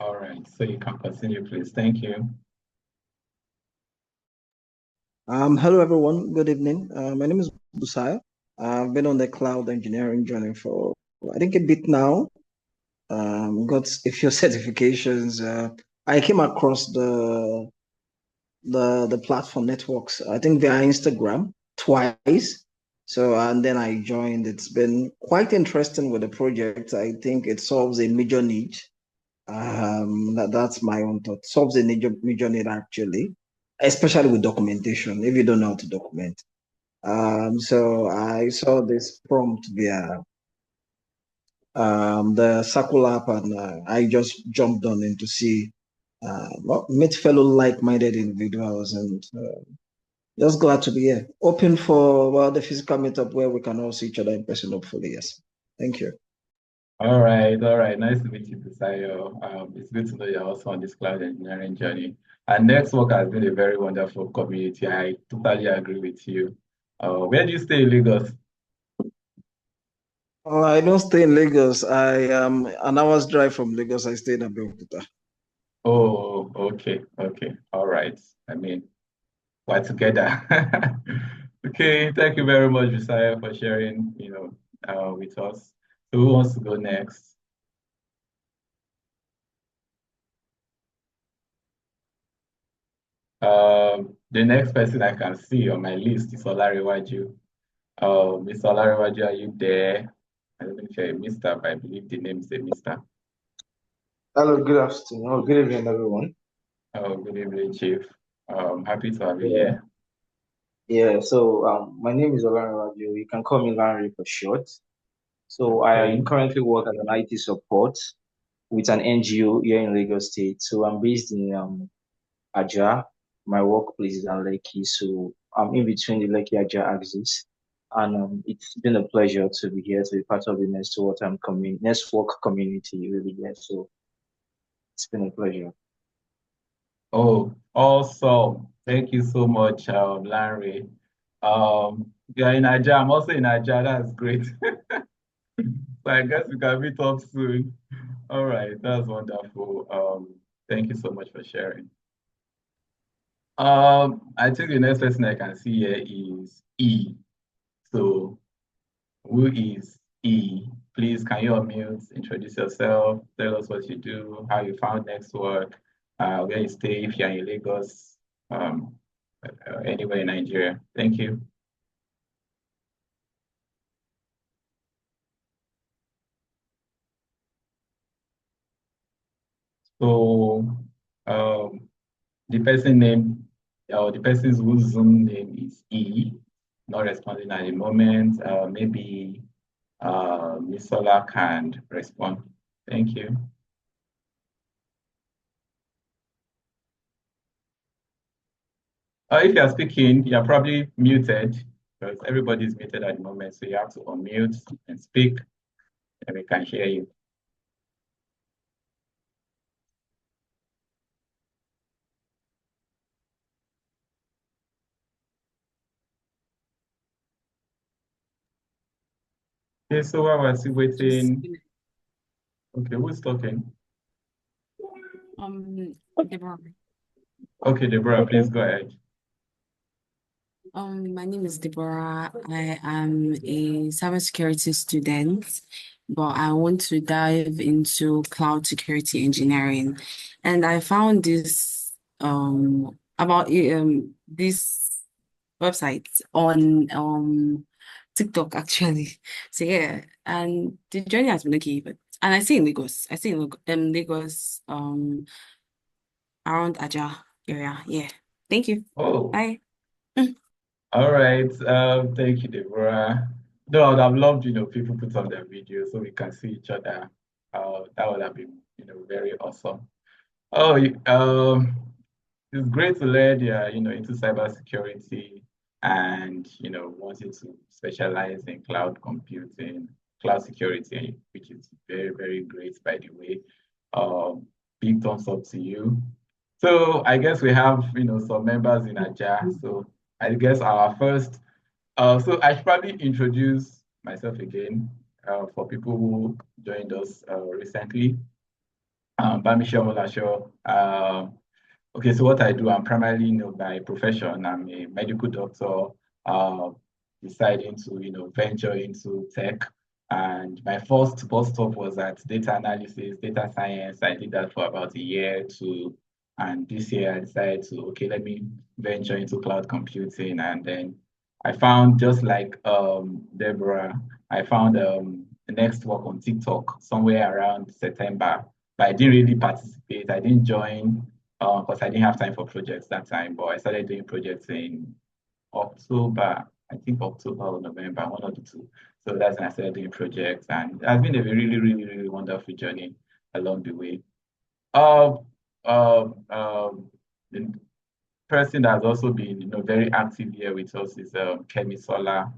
All right, so you can continue, please. Thank you. Hello everyone. Good evening. My name is Busaya. I've been on the cloud engineering journey for I think a bit now. Got a few certifications. I came across the platform networks. I think via Instagram twice. So and then I joined. It's been quite interesting with the project. I think it solves a major need. That's my own thought. Solves a major need actually, especially with documentation. If you don't know how to document. So I saw this prompt via the Circle app, and I just jumped on in to see, meet fellow like-minded individuals, and just glad to be here. Open for the physical meetup where we can all see each other in person, hopefully. Yes. Thank you. All right, all right. Nice to meet you, Busayo. It's good to know you're also on this cloud engineering journey. And Network has been a very wonderful community. I totally agree with you. Where do you stay in Lagos? I don't stay in Lagos. I am an hour's drive from Lagos. I stay in Abeokuta. Oh, okay, okay. All right. I mean, we're together. Okay, thank you very much, Busayo, for sharing, with us. So who wants to go next? The next person I can see on my list is Olarewaju. Mr. Olarewaju, are you there? I don't think you're a mister, but I believe the name is a mister. Hello, good afternoon. Oh, good evening, everyone. Oh, good evening, Chief. Happy to have you Yeah, here. yeah. So, my name is Olan Raju. You can call me Larry for short. So, I Okay. currently work as an IT support with an NGO here in Lagos State. So, I'm based in Aja. My workplace is in Lekki. So, I'm in between the Lekki Aja axis. And it's been a pleasure to be here to be part of the network community, really. Yeah. So, it's been a pleasure. Oh, awesome. Thank you so much, Larry. You're in Aja. I'm also in Aja. That's great. So I guess we can meet up soon. All right, that's wonderful. Thank you so much for sharing. I think the next person I can see here is E. So who is E? Please, can you unmute, introduce yourself, tell us what you do, how you found Nextwork, where you stay, if you're in Lagos, um, anywhere in Nigeria. Thank you. So, um, the person name, or the person's whose Zoom name is E, not responding at the moment. Maybe Miss Sola can respond. Thank you. If you're speaking, you're probably muted because everybody's muted at the moment. So you have to unmute and speak, and we can hear you. Okay, so while we're still waiting, okay, who's talking? Deborah. Okay, Deborah, please go ahead. My name is Deborah. I am a cybersecurity student, but I want to dive into cloud security engineering. And I found this about this website on TikTok actually. So yeah, and the journey has been okay, but and I stay in Lagos. I stay in Lagos around Aja area. Yeah. Thank you. Oh, Bye. all right. Thank you, Deborah. No, I would have loved, people put on their video so we can see each other. That would have been, very awesome. Oh, it's great to learn you're, into cybersecurity and, wanting to specialize in cloud computing, cloud security, which is very, very great, by the way. Big thumbs up to you. So I guess we have, some members in Aja. So I guess our first, so I should probably introduce myself again for people who joined us recently. Bamisha Molasho. Okay, so what I do, I'm primarily, by profession, I'm a medical doctor, uh, deciding to, venture into tech. And my first bus stop was at data analysis, data science. I did that for about a year, two. And this year I decided to, okay, let me venture into cloud computing. And then I found, just like Deborah, I found next work on TikTok somewhere around September, but I didn't really participate. I didn't join because I didn't have time for projects that time. But I started doing projects in October, I think October or November, one of the two. So that's when I started doing projects, and it has been a really, really, really wonderful journey along the way. Uh, the person that has also been, very active here with us is Kemi Sola.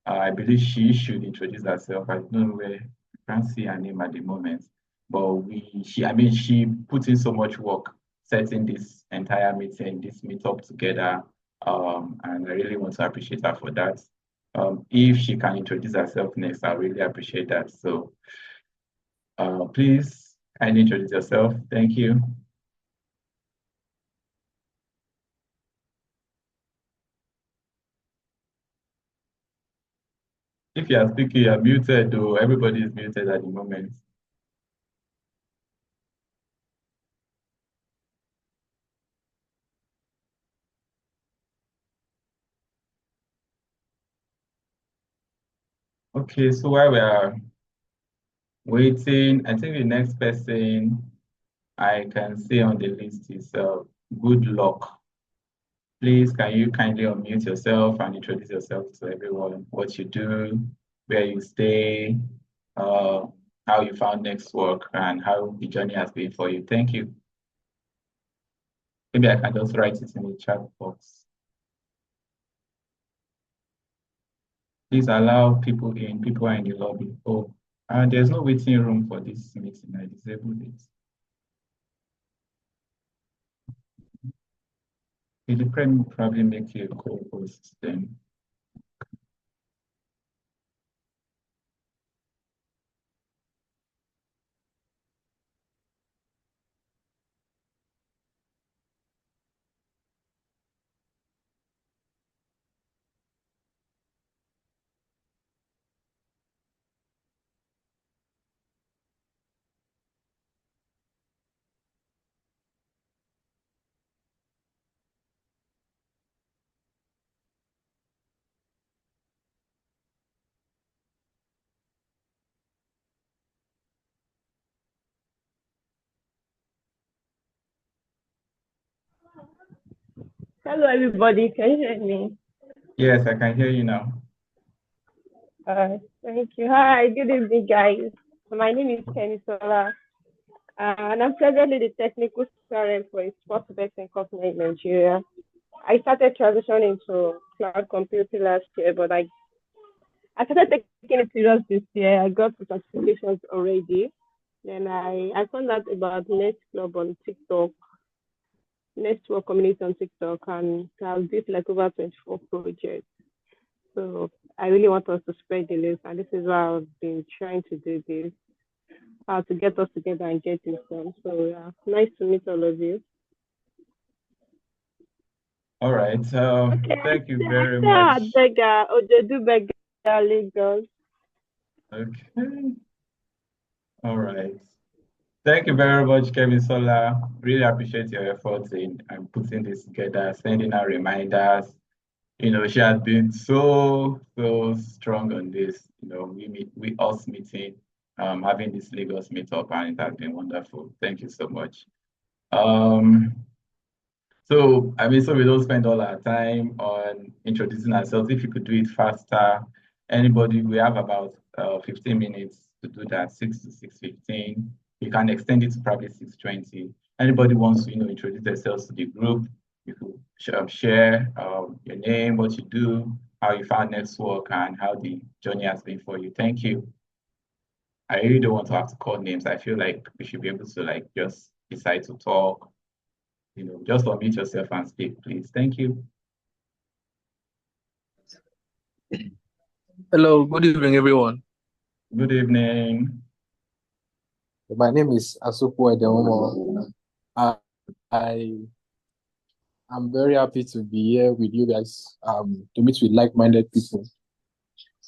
I believe she should introduce herself. I don't know where, I can't see her name at the moment, but she put in so much work setting this entire meeting, this meetup together, and I really want to appreciate her for that. If she can introduce herself next, I really appreciate that. So, please, kindly introduce yourself. Thank you. If you are speaking, you're muted, though. Everybody is muted at the moment. Okay, so while we are waiting, I think the next person I can see on the list is Good Luck. Please, can you kindly unmute yourself and introduce yourself to everyone, what you do, where you stay, uh, how you found next work, and how the journey has been for you. Thank you. Maybe I can just write it in the chat box. Please allow people in. People are in the lobby. Oh, there's no waiting room for this meeting. I disabled it. Will the probably make you a co-host then? Hello, everybody. Can you hear me? Yes, I can hear you now. Thank you. Hi, good evening, guys. My name is Kenny Sola, and I'm presently the technical student for a sports betting company in Nigeria. I started transitioning to cloud computing last year, but I started taking it serious this year. I got the certifications already. Then I found out about Next Club on TikTok, Network Community on TikTok, and I've built like over 24 projects. So I really want us to spread the news, and this is why I've been trying to do this, to get us together and get this done. So yeah, nice to meet all of you. All right. Okay, Thank you I very say much. Adega, Ojedu Bega, Lagos. Okay. All right. Thank you very much, Kevin Sola. Really appreciate your efforts in putting this together, sending out reminders. She has been so, so strong on this. We us meeting, having this Lagos meetup, and it has been wonderful. Thank you so much. Um, so we don't spend all our time on introducing ourselves. If you could do it faster, anybody, we have about 15 minutes to do that, 6 to 6:15. You can extend it to probably 6:20. Anybody wants to, introduce themselves to the group, you could share your name, what you do, how you found network, and how the journey has been for you. Thank you. I really don't want to have to call names. I feel like we should be able to just decide to talk, just unmute yourself and speak, please. Thank you. Hello, good evening, everyone. Good evening. My name is Asupo Edemomo. I, I am very happy to be here with you guys to meet with like-minded people.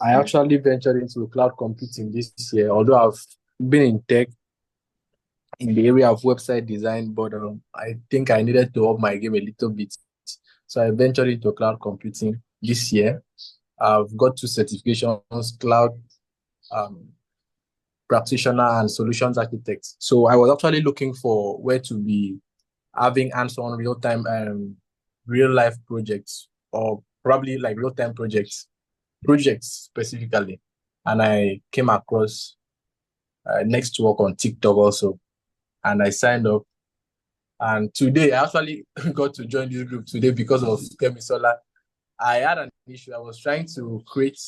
I actually ventured into cloud computing this year, although I've been in tech in the area of website design, but I think I needed to up my game a little bit. So I ventured into cloud computing this year. I've got 2 certifications, cloud um, practitioner and solutions architect. So I was actually looking for where to be having hands-on real-time real-life projects, or probably like real-time projects specifically. And I came across Nextwork on TikTok also, and I signed up. And today I actually got to join this group today because of Kemisola. I had an issue. I was trying to create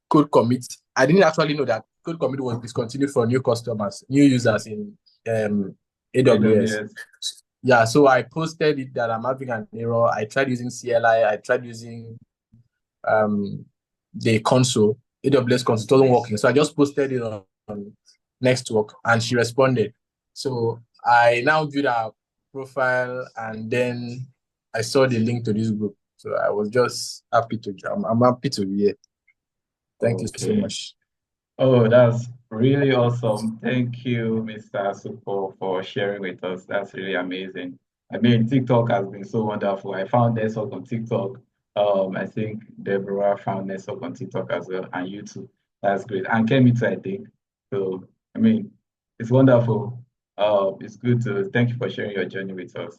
code commit. I didn't actually know that code commit was discontinued for new customers, new users in AWS. Yeah, so I posted it that I'm having an error. I tried using CLI. I tried using the console, AWS console. It wasn't working. So I just posted it on Nextwork, and she responded. So I now viewed her profile, and then I saw the link to this group. So I was just happy to. I'm happy to be here. Thank you so much. Oh, that's really awesome. Thank you, Mr. Supo, for sharing with us. That's really amazing. I mean, TikTok has been so wonderful. I found Network on TikTok. I think Deborah found Network on TikTok as well, and YouTube. That's great. And Kemi too, I think. So, I mean, it's wonderful. It's good to thank you for sharing your journey with us.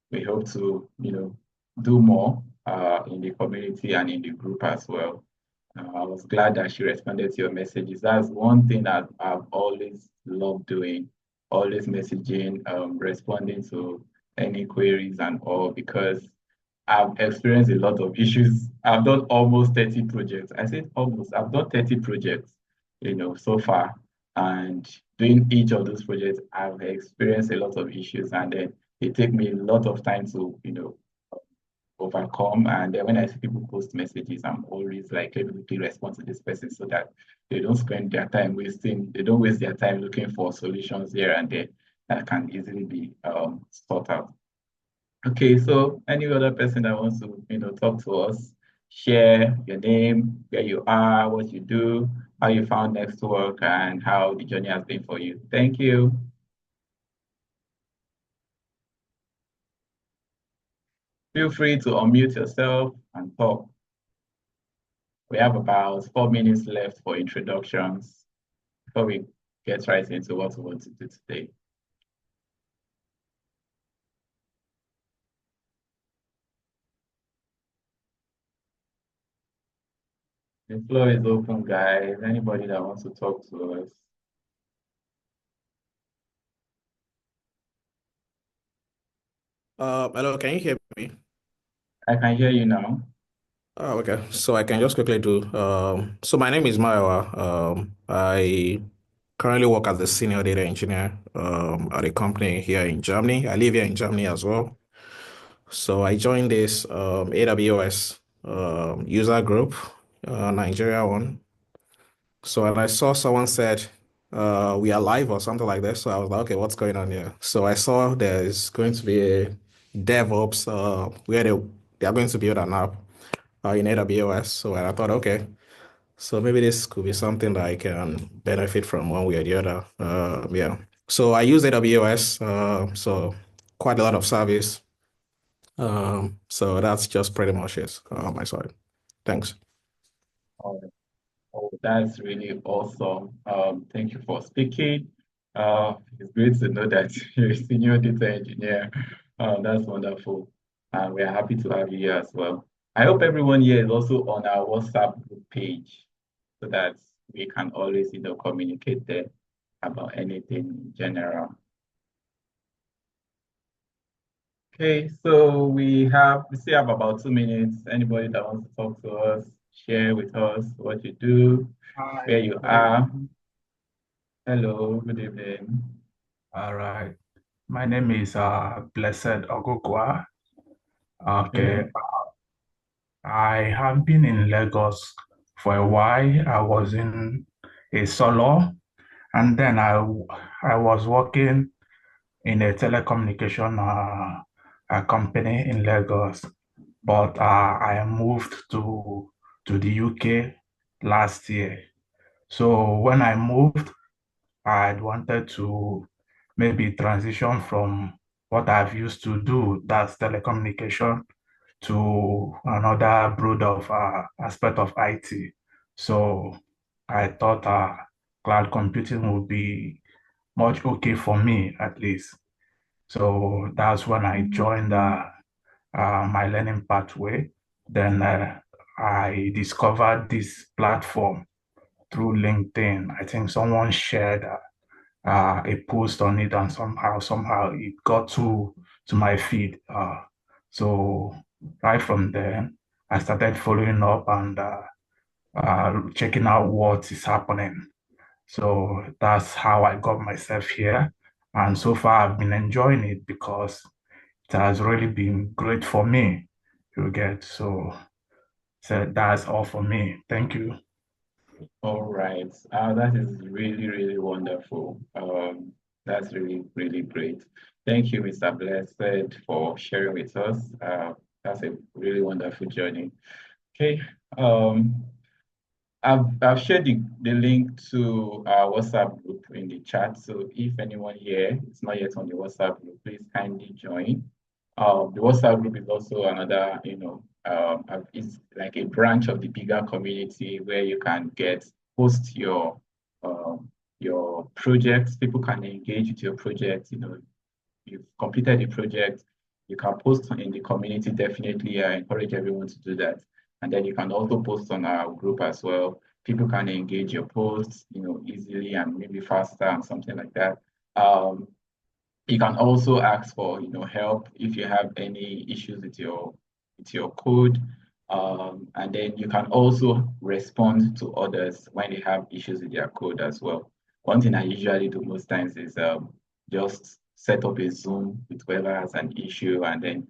We hope to, do more in the community and in the group as well. I was glad that she responded to your messages. That's one thing that I've always loved doing, always messaging, responding to any queries and all, because I've experienced a lot of issues. I've done almost 30 projects. I said almost, I've done 30 projects, so far. And doing each of those projects, I've experienced a lot of issues. And then it takes me a lot of time to, overcome. And then when I see people post messages, I'm always like, let me quickly respond to this person so that they don't spend their time wasting, they don't waste their time looking for solutions here and there that can easily be sought out. Okay, so any other person that wants to, talk to us, share your name, where you are, what you do, how you found Nextwork, and how the journey has been for you. Thank you. Feel free to unmute yourself and talk. We have about 4 minutes left for introductions before we get right into what we want to do today. The floor is open, guys. Anybody that wants to talk to us. Hello, can you hear me? I can hear you now. Oh, okay. So I can just quickly do. So my name is Maiwa. I currently work as a senior data engineer at a company here in Germany. I live here in Germany as well. So I joined this AWS user group, Nigeria one. So when I saw someone said we are live or something like that, so I was like, okay, what's going on here? So I saw there's going to be a DevOps where they are going to build an app in AWS. So I thought, okay, so maybe this could be something that I can benefit from one way or the other. Yeah. So I use AWS, so quite a lot of service. So that's just pretty much it on my side. Thanks. Oh, that's really awesome. Thank you for speaking. It's great to know that you're a senior data engineer. That's wonderful. And we're happy to have you here as well. I hope everyone here is also on our WhatsApp group page so that we can always, communicate there about anything in general. Okay, so we still have about 2 minutes. Anybody that wants to talk to us, share with us what you do, where you are. Hello, good evening. All right. My name is Blessed Ogugwa. Okay. I have been in Lagos for a while. I was in a solo And then I was working in a telecommunication company in Lagos, but I moved to the UK last year. So when I moved, I wanted to maybe transition from what I've used to do, that's telecommunication, to another broad of aspect of IT. So I thought cloud computing would be much okay for me at least. So that's when I joined my learning pathway. Then I discovered this platform through LinkedIn. I think someone shared a post on it, and somehow it got to my feed. So right from there, I started following up and checking out what is happening. So that's how I got myself here. And so far, I've been enjoying it because it has really been great for me. You get so that's all for me. Thank you. All right. That is really, really wonderful. That's really, really great. Thank you, Mr. Blessed, for sharing with us. That's a really wonderful journey. Okay. Um, I've shared the link to our WhatsApp group in the chat. So if anyone here is not yet on the WhatsApp group, please kindly join. The WhatsApp group is also another, it's like a branch of the bigger community where you can post your projects. People can engage with your project. You've completed the project, you can post in the community. Definitely, I encourage everyone to do that. And then you can also post on our group as well. People can engage your posts, easily and maybe faster and something like that. Um, you can also ask for, help if you have any issues with your code. And then you can also respond to others when they have issues with their code as well. One thing I usually do most times is just set up a Zoom with whoever has an issue, and then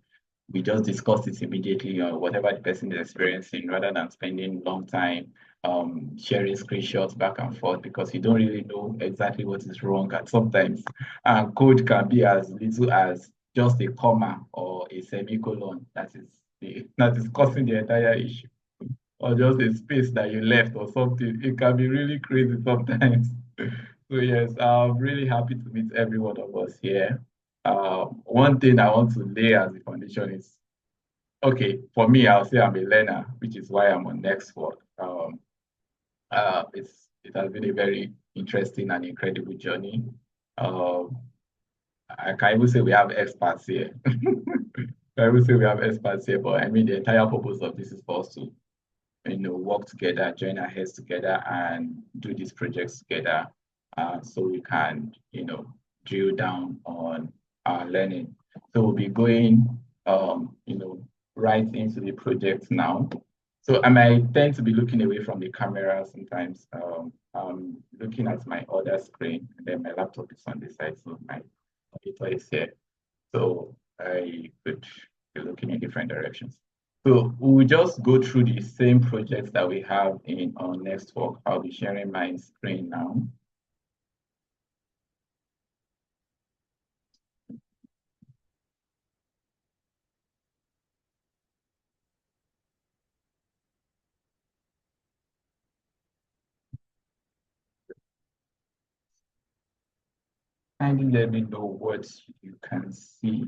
we just discuss it immediately or whatever the person is experiencing, rather than spending long time sharing screenshots back and forth, because you don't really know exactly what is wrong. And sometimes code can be as little as just a comma or a semicolon that is causing the entire issue, or just a space that you left or something. It can be really crazy sometimes. So yes, I'm really happy to meet every one of us here. One thing I want to lay as a foundation is, okay, for me, I'll say I'm a learner, which is why I'm on Nextwork. It has been a very interesting and incredible journey. Um, I can even say we have experts here. I would say we have experts here, but I mean the entire purpose of this is for us to, work together, join our heads together, and do these projects together, so we can, drill down on our learning. So we'll be going, right into the project now. So I might tend to be looking away from the camera sometimes. I'm looking at my other screen, and then my laptop is on this side, so my computer is here. So I could be looking in different directions. So we'll just go through the same projects that we have in our next work. I'll be sharing my screen now. Kindly let me know what you can see.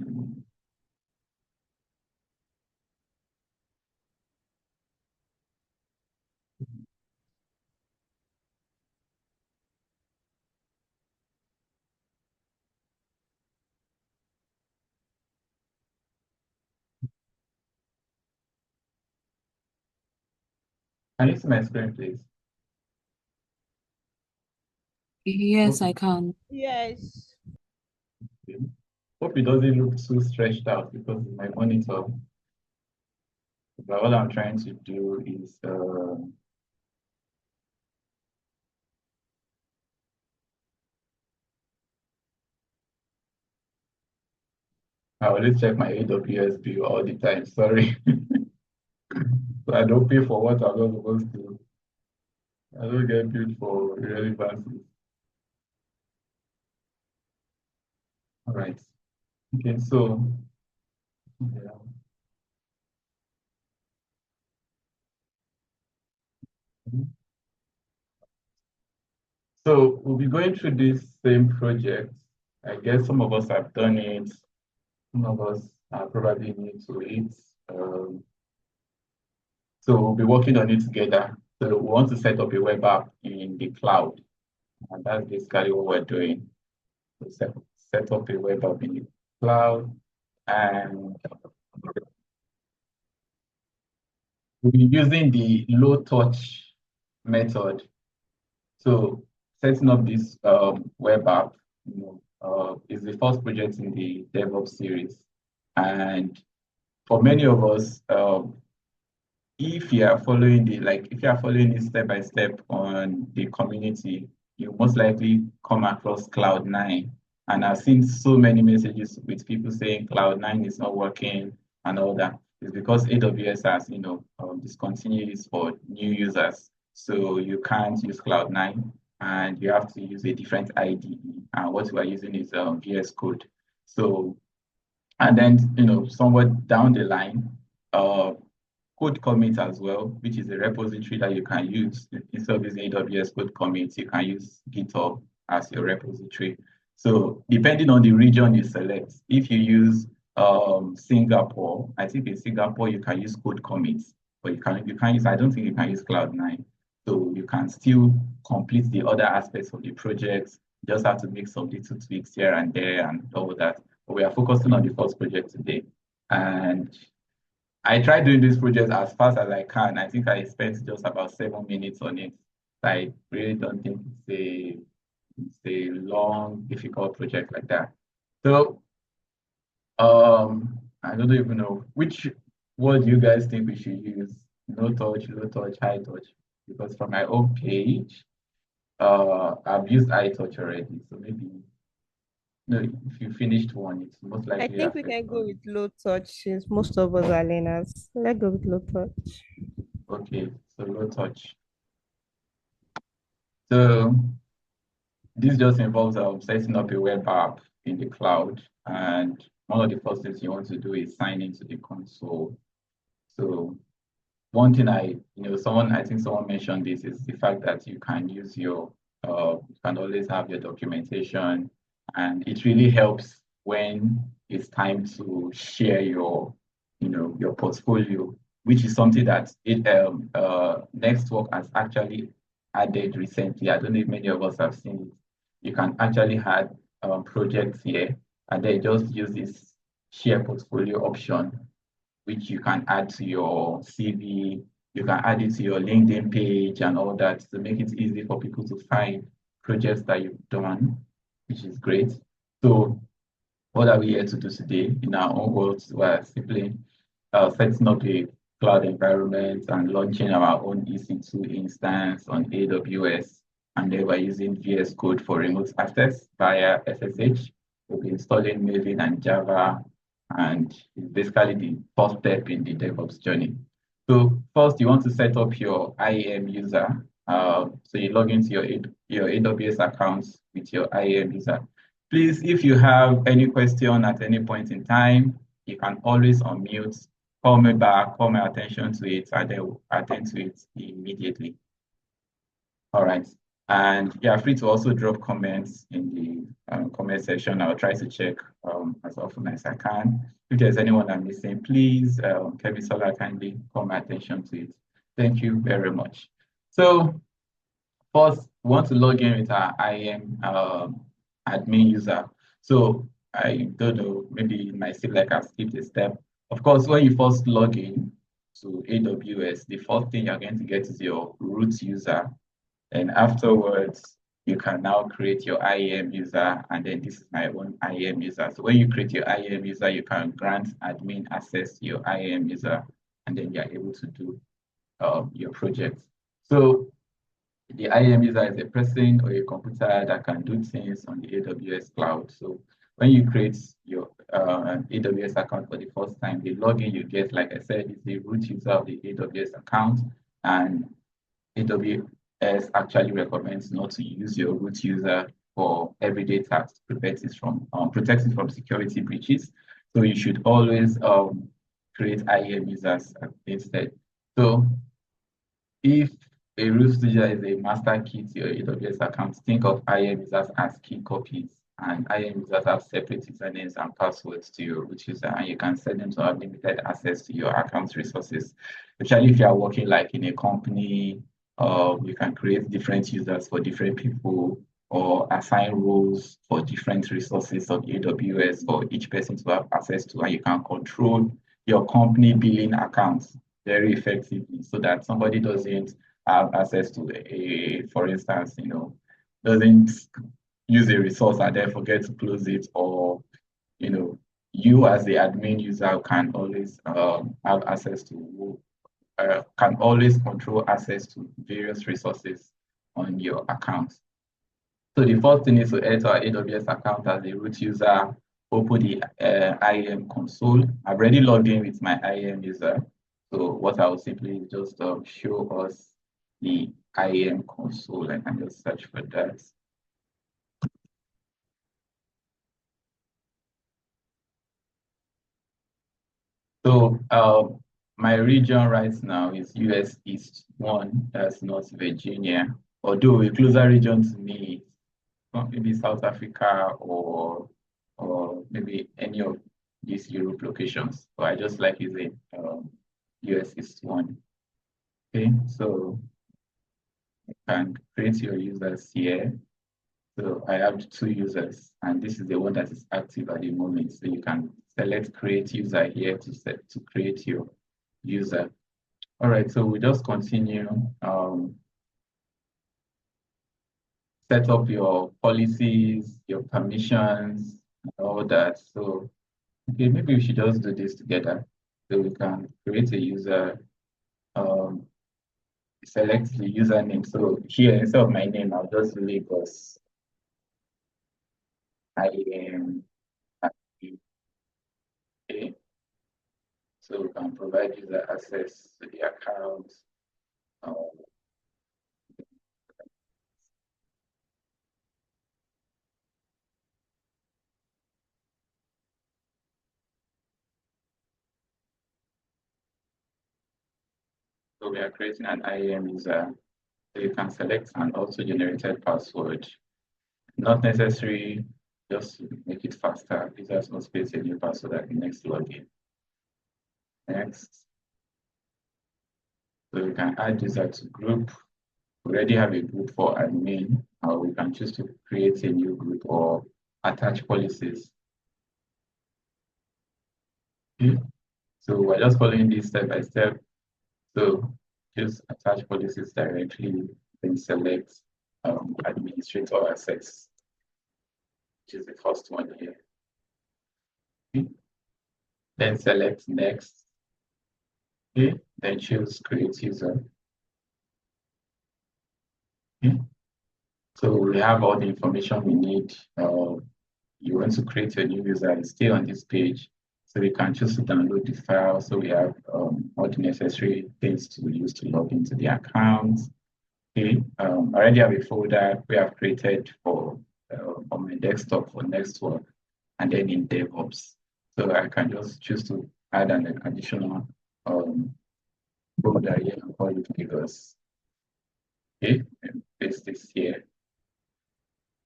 Can you see my screen, please? Yes, I can. Yes. Okay. Hope it doesn't look too stretched out because of my monitor. But what I'm trying to do is I always check my AWS bill all the time. Sorry. So I don't pay for what I'm not supposed to. I don't get billed for irrelevancies. All right. Okay, so yeah. So we'll be going through this same project. I guess some of us have done it. Some of us are probably new to it. Um, so we'll be working on it together. So we want to set up a web app in the cloud, and that's basically what we're doing. So set up a web app in the cloud, and we'll be using the low touch method. So setting up this web app, is the first project in the DevOps series. And for many of us, if you are following if you are following it step by step on the community, you most likely come across Cloud9. And I've seen so many messages with people saying Cloud9 is not working and all that. It's because AWS has, discontinued this for new users. So you can't use Cloud9 and you have to use a different IDE. And what we are using is VS Code. So, and then, somewhere down the line, uh, code commit as well, which is a repository that you can use. Instead of using AWS code commit, you can use GitHub as your repository. So depending on the region you select, if you use Singapore, I think in Singapore you can use code commits, but you can use, I don't think you can use Cloud9. So you can still complete the other aspects of the project. You just have to make some little tweaks here and there and all that. But we are focusing on the first project today. And I try doing this project as fast as I can. I think I spent just about 7 minutes on it. I really don't think it's a long, difficult project like that. So I don't even know which word you guys think we should use. No touch, low touch, high touch. Because from my own page, I've used high touch already. So maybe no, if you finished one, it's most I likely think we can go with low touch since most of us are learners. Let's go with low touch. okay. So low touch. So this just involves setting up a web app in the cloud. And one of the first things you want to do is sign into the console. So one thing I think someone mentioned this is the fact that you can use you can always have your documentation, and it really helps when it's time to share your portfolio, which is something that Nextwork has actually added recently. I don't know if many of us have seen it. You can actually add projects here, and then just use this share portfolio option, which you can add to your CV. You can add it to your LinkedIn page and all that to make it easy for people to find projects that you've done, which is great. So what are we here to do today? In our own words, we're simply setting up a cloud environment and launching our own EC2 instance on AWS. And then we're using VS Code for remote access via SSH. We'll be installing Maven and Java, and it's basically the first step in the DevOps journey. So first, you want to set up your IAM user. So you log into your AWS account with your IAM user. Please, if you have any question at any point in time, you can always unmute, call me back, call my attention to it, and then we'll attend to it immediately. All right. And you're free to also drop comments in the comment section. I'll try to check as often as I can. If there's anyone I'm missing, please, Kevin Solar, kindly call my attention to it. Thank you very much. So first, we want to log in with our IAM admin user. So I don't know, maybe it might seem like I've skipped a step. Of course, when you first log in to AWS, the first thing you're going to get is your root user. And afterwards, you can now create your IAM user, and then this is my own IAM user. So when you create your IAM user, you can grant admin access to your IAM user, and then you're able to do your project. So the IAM user is a person or a computer that can do things on the AWS cloud. So when you create your AWS account for the first time, the login you get, like I said, is the root user of the AWS account, and AWS actually recommends not to use your root user for everyday tasks, protect it from security breaches. So you should always create IAM users instead. So if a root user is a master key to your AWS account, think of IAM users as key copies, and IAM users have separate usernames and passwords to your root user, and you can set them to have limited access to your account resources. Especially if you are working like in a company, you can create different users for different people or assign roles for different resources of AWS for each person to have access to, and you can control your company billing accounts very effectively so that somebody doesn't have access to for instance, doesn't use a resource and then forget to close it, or you as the admin user can always have access to can always control access to various resources on your account. So the first thing is to enter our AWS account as a root user, open the IAM console. I've already logged in with my IAM user. So what I will simply just show us the IAM console. I can just search for that. So my region right now is US East 1, that's North Virginia. Although a closer region to me maybe South Africa or maybe any of these Europe locations. So I just like using US East 1. Okay, so you can create your users here. So I have 2 users, and this is the one that is active at the moment. So you can select create user here to create your user. All right, so we just continue. Set up your policies, your permissions, and all that. So, okay, maybe we should just do this together. So we can create a user, select the username. So here, instead of my name, I'll just do Lagos. I am okay. So we can provide user access to the account. So we are creating an IAM user. So you can select an auto-generated password. Not necessary, just to make it faster. Users must space a new password at the next login. Next. So we can add user to group. We already have a group for admin, or we can choose to create a new group or attach policies. Okay. So we're just following this step by step. So just attach policies directly, then select administrator access, which is the first one here. Okay. Then select next. Okay. Then choose create user. Okay. So we have all the information we need. You want to create a new user and stay on this page. So we can choose to download the file. So we have all the necessary things to use to log into the account. Okay, I already have a folder we have created for on my desktop for Nextwork and then in DevOps. So I can just choose to add an additional folder here and call it Lagos. Okay, and paste this here.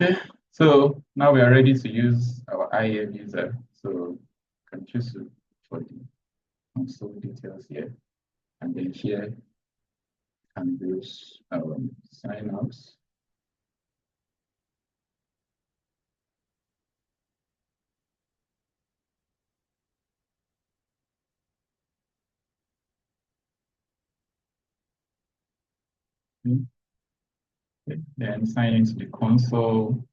Okay, so now we are ready to use our IAM user. So you can choose to for the console details here. And then here can use signups. Okay. Then sign into the console.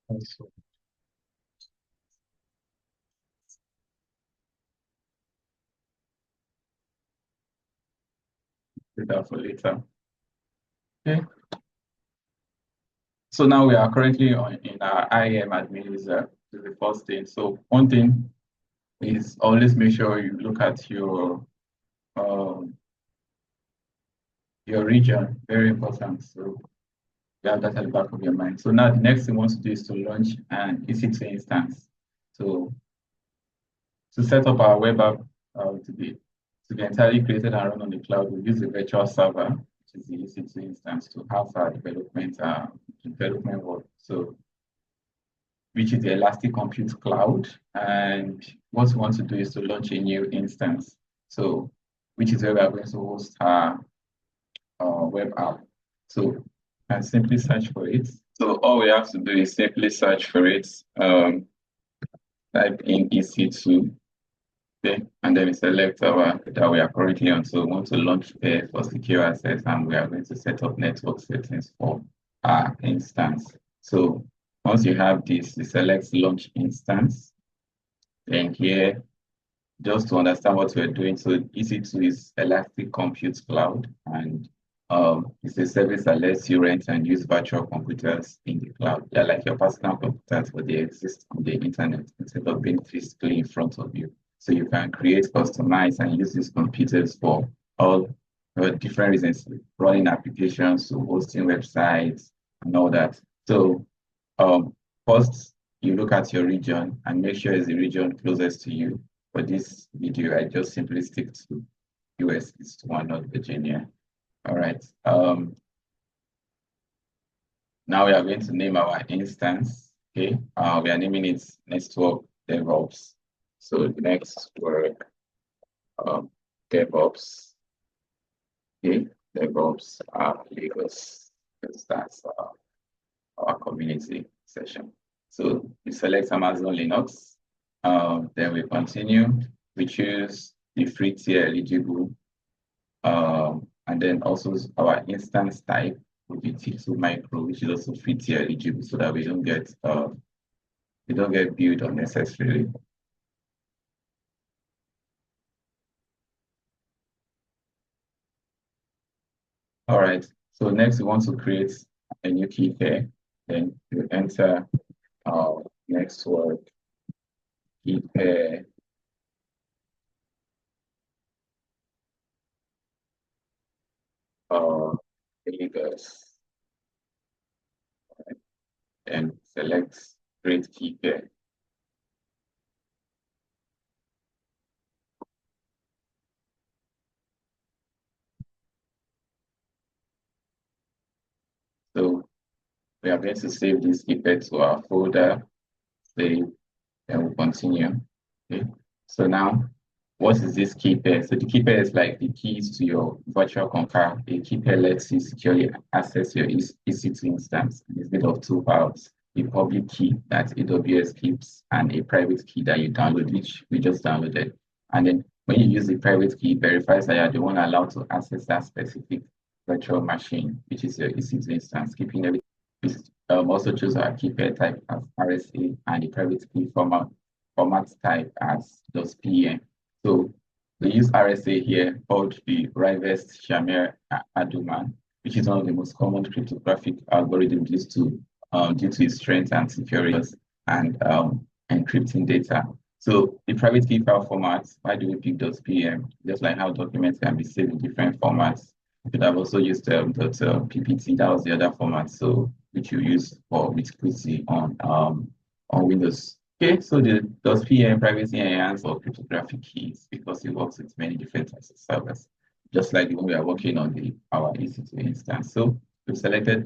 Console. do that for later. Okay. So now we are currently in our IAM admin user. This is the first thing. So one thing is always make sure you look at um, your region. Very important. So you have that at the back of your mind. So now the next thing you want to do is to launch an EC2 instance. So to set up our web app to be entirely created and run on the cloud, we use a virtual server, which is the EC2 instance, to have our development work. So which is the Elastic Compute Cloud. And what we want to do is to launch a new instance. So, which is where we are going to host our web app. So, you can simply search for it. So, all we have to do is simply search for it, type in EC2, okay, and then we select our that we are currently on. So, we want to launch there for secure access, and we are going to set up network settings for our instance. So, once you have this, you select launch instance. Then here, just to understand what we're doing, so EC2 is Elastic Compute Cloud, and it's a service that lets you rent and use virtual computers in the cloud. They're like your personal computers, but they exist on the internet instead of being physically in front of you. So you can create, customize, and use these computers for all different reasons, running applications, so hosting websites, and all that. So first, you look at your region and make sure it's the region closest to you. For this video, I just simply stick to US East 1, North Virginia. All right. Now we are going to name our instance. Okay. We are naming it Network DevOps. So Network DevOps. Okay. DevOps Lagos. That's our community session. So we select Amazon Linux. Then we continue. We choose the free tier eligible. And then also our instance type will be T2 micro, which is also free tier eligible, so that we don't get billed unnecessarily. All right. So next we want to create a new key pair. Then you enter network key pair Lagos, and select create key pair. So we are going to save this key pair to our folder, save, and we'll continue. Okay. So now, what is this key pair? So the key pair is like the keys to your virtual Concar. A key pair lets you securely access your EC2 instance. It's made of two files: a public key that AWS keeps and a private key that you download, which we just downloaded. And then when you use the private key, it verifies that you're the one allowed to access that specific virtual machine, which is your EC2 instance, keeping everything. Also choose our key pair type as RSA and the private key format type as .pem. So we use RSA here called the Rivest Shamir Aduman, which is one of the most common cryptographic algorithms used to due to its strength and security and encrypting data. So the private key file format, why do we pick .pem? Just like how documents can be saved in different formats. You could have also used .ppt, that was the other format, so which you use for with QC on Windows. Okay, so the .pem privacy enhanced or cryptographic keys because it works with many different types of servers, just like when we are working on our EC2 instance. So we've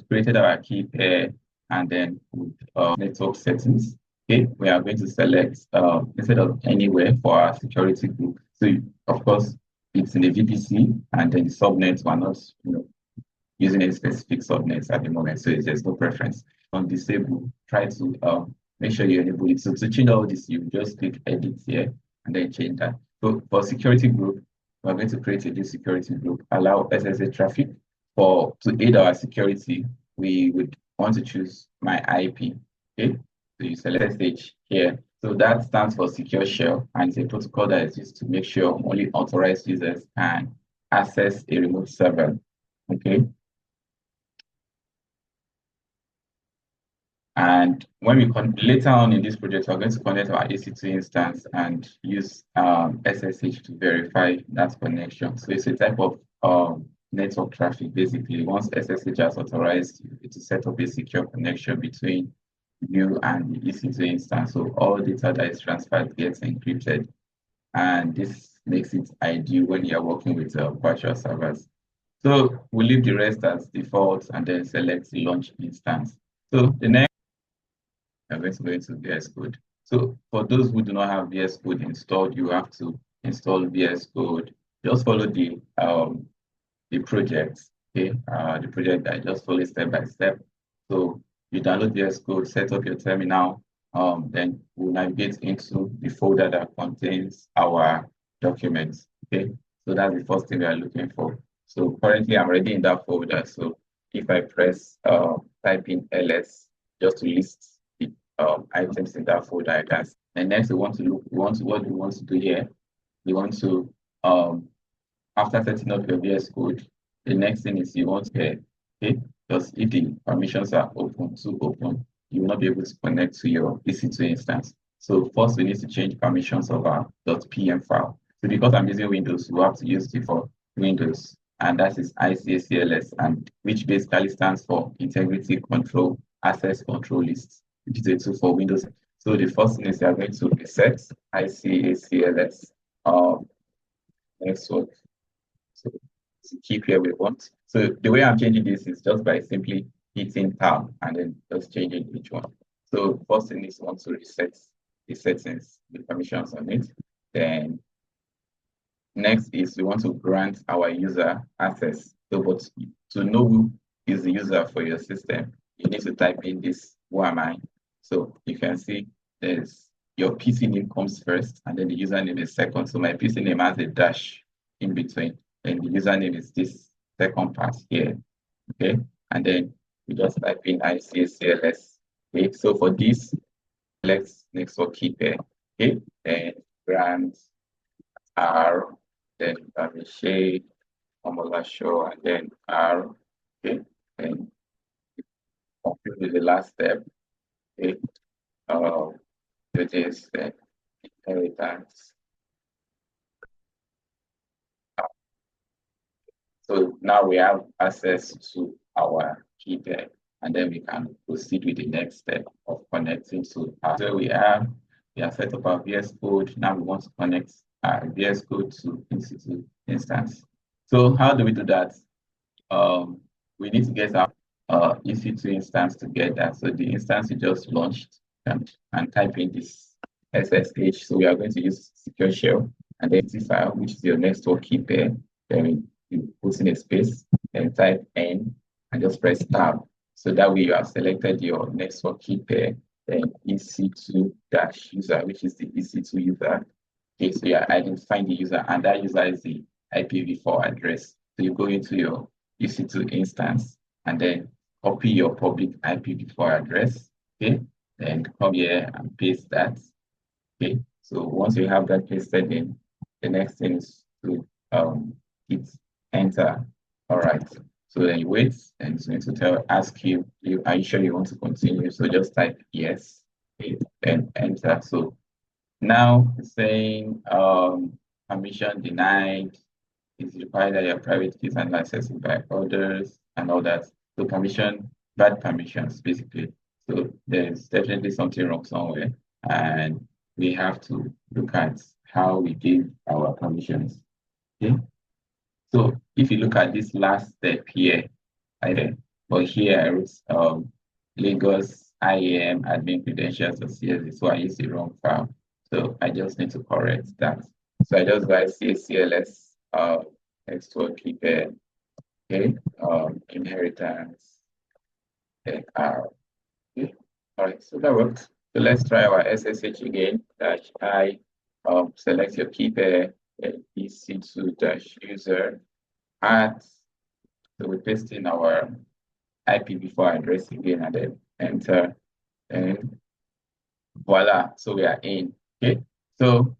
created our key pair, and then with network settings. Okay, we are going to select instead of anywhere for our security group. So of course, it's in the VPC, and then the subnets we're not, using any specific subnets at the moment, so there's no preference. On disable, try to make sure you enable it. So to change all this, you just click edit here and then change that. So for security group, we're going to create a new security group, allow SSA traffic. To aid our security, we would want to choose my IP. Okay, so you select SSH here. So that stands for secure shell, and it's a protocol that is used to make sure only authorized users can access a remote server. Okay. And when we later on in this project, we're going to connect our EC2 instance and use SSH to verify that connection. So it's a type of network traffic, basically. Once SSH has authorized you to set up a secure connection between you and the EC2 instance, so all data that is transferred gets encrypted. And this makes it ideal when you're working with virtual servers. So we leave the rest as default and then select the launch instance. So the next, I'm going to go into VS Code. So for those who do not have VS Code installed, you have to install VS Code. Just follow the project, okay? The project that I just follow step by step. So you download VS Code, set up your terminal, then we'll navigate into the folder that contains our documents, okay? So that's the first thing we are looking for. So currently I'm already in that folder. So if I press type in ls just to list the items in that folder, I can. And next we want to look, what we want to do here. We want to after setting up your VS Code, the next thing is you want to get, okay? Because if the permissions are open, you will not be able to connect to your EC2 instance. So first we need to change permissions of our .pm file. So because I'm using Windows, we have to use it for Windows, and that is ICACLS, and which basically stands for Integrity Control Access Control List, which is a tool for Windows. So the first thing is you are going to reset ICACLS network. So to keep here we want. So the way I'm changing this is just by simply hitting tab and then just changing each one. So first thing is want to reset the settings with permissions on it. Then next is we want to grant our user access. So but to know who is the user for your system, you need to type in this who am I. So you can see there's your PC name comes first and then the username is second. So my PC name has a dash in between. And the username is this second part here, okay? And then we just type in ICACLS, okay? So for this, let's network keeper, okay? Then grant R, then Michelle, formula show, and then R, okay? And complete with the last step, okay? Which is the inheritance. So now we have access to our key there, and then we can proceed with the next step of connecting to our. So we have set up our VS Code. Now we want to connect our VS Code to EC2 instance. So how do we do that? We need to get our EC2 instance together. So the instance we just launched and type in this SSH. So we are going to use secure shell and then file, which is your network key pair. Then you put in a space and type N and just press tab. So that way you have selected your network key pair, then EC2-user, which is the EC2 user. Okay, so you are identifying the user, and that user is the IPv4 address. So you go into your EC2 instance and then copy your public IPv4 address. Okay, then come here and paste that. Okay, so once you have that pasted in, the next thing is to hit enter. All right, so then you wait and it's going to ask you, are you sure you want to continue? So just type yes, okay, then enter. So now it's saying permission denied. It's required that your private keys are not accessible by others and all that. So bad permissions basically. So there's definitely something wrong somewhere, and we have to look at how we give our permissions. Okay. So if you look at this last step here, but here I wrote Lagos IAM admin credentials or CSV, so I used the wrong file. So I just need to correct that. So I just write CACLS network keeper, okay, inheritance, then R. Okay. All right, so that worked. So let's try our SSH again. Dash I, select your keeper, EC2-user at. So we paste in our IPv4 address again and then enter, and voila, so we are in. Okay, so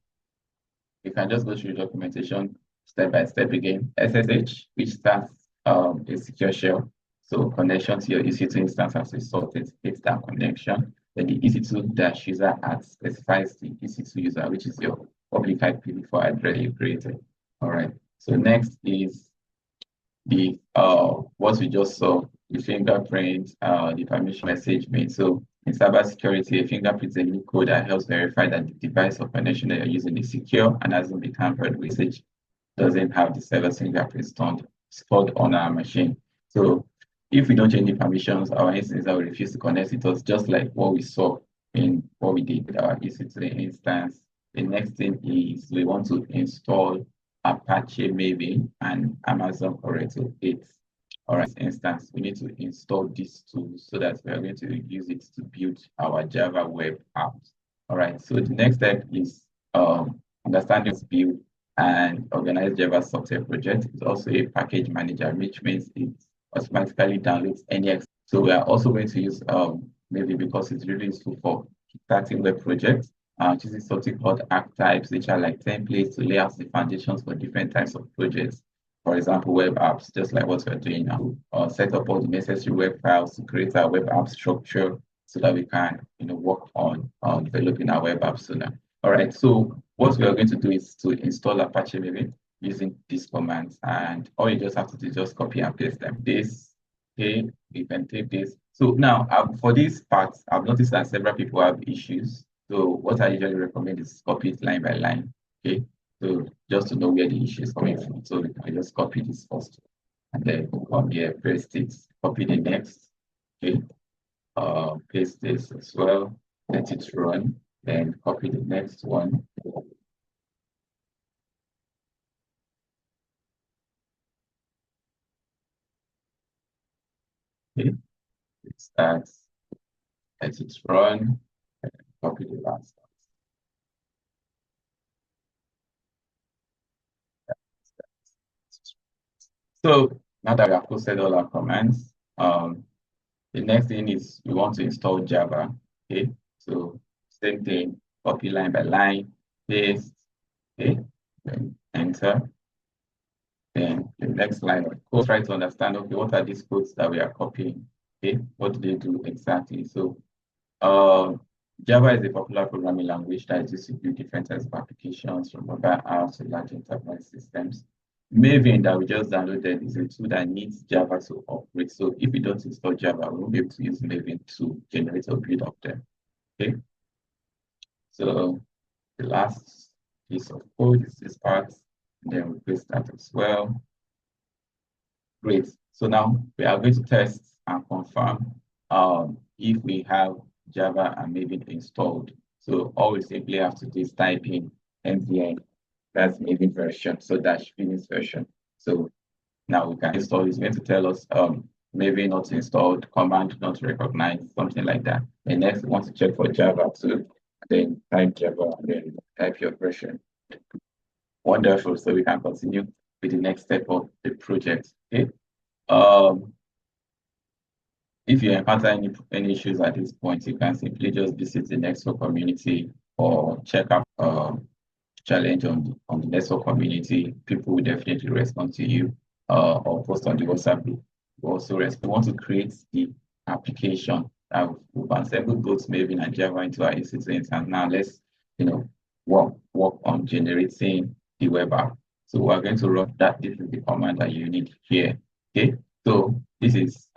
you can just go through the documentation step by step again. SSH, which starts a secure shell. So connection to your EC2 instance as we sorted, it's that connection. Then the EC2-user specifies the EC2 user, which is your public IPv4 address you created. All right. So next is the what we just saw, the fingerprint, the permission message made. So in cybersecurity, a fingerprint is a new code that helps verify that the device or connection that you're using is secure and hasn't been tampered with. Message doesn't have the server's fingerprint stored on our machine. So if we don't change the permissions, our instance that will refuse to connect with us, just like what we saw in what we did with our EC2 instance. The next thing is we want to install Apache maybe and Amazon Oracle 8. All right, instance, we need to install these tools so that we are going to use it to build our Java web apps. All right, so the next step is understanding its build and organize Java software project. It's also a package manager, which means it automatically downloads any. So we are also going to use maybe because it's really useful for starting web projects. Choosing something called archetypes, which are like templates to lay out the foundations for different types of projects. For example, web apps, just like what we're doing now, or set up all the necessary web files to create our web app structure so that we can, work on developing our web apps sooner. All right, so what we are going to do is to install Apache maybe using these commands, and all you just have to do is just copy and paste them. This, okay, we can take this. So now for this part, I've noticed that several people have issues. So what I usually recommend is copy it line by line. Okay. So just to know where the issue is coming from. So I just copy this first and then come here, paste it, copy the next. Okay. Paste this as well. Let it run. Then copy the next one. Okay. It starts. Let it run. Copy the last one. So now that we have posted all our commands, the next thing is we want to install Java. Okay, so same thing, copy line by line, paste, okay, then enter. Then the next line of code, try to understand, okay, what are these codes that we are copying? Okay, what do they do exactly? So Java is a popular programming language that is used to build different types of applications from mobile apps to large enterprise systems. Maven that we just downloaded is a tool that needs Java to operate. So if we don't install Java, we won't be able to use Maven to generate or build up them. Okay. So the last piece of code is this part, and then we paste that as well. Great. So now we are going to test and confirm if we have Java and Maven installed. So all we simply have to do is type in mvn, that's Maven version, so dash Phoenix version. So now we can install. It's going to tell us Maven not installed, command not recognized, something like that. And next we want to check for Java too. Then type Java and then type your version. Wonderful. So we can continue with the next step of the project. Okay. If you encounter any issues at this point, you can simply just visit the Nextwork community or check out challenge on the Nextwork community. People will definitely respond to you or post on the WhatsApp group. We also want to create the application. We've assembled both Maven and Java into our EC2 instance. Now let's work on generating the web app. So we're going to run that. This is the command that you need here. Okay. So this is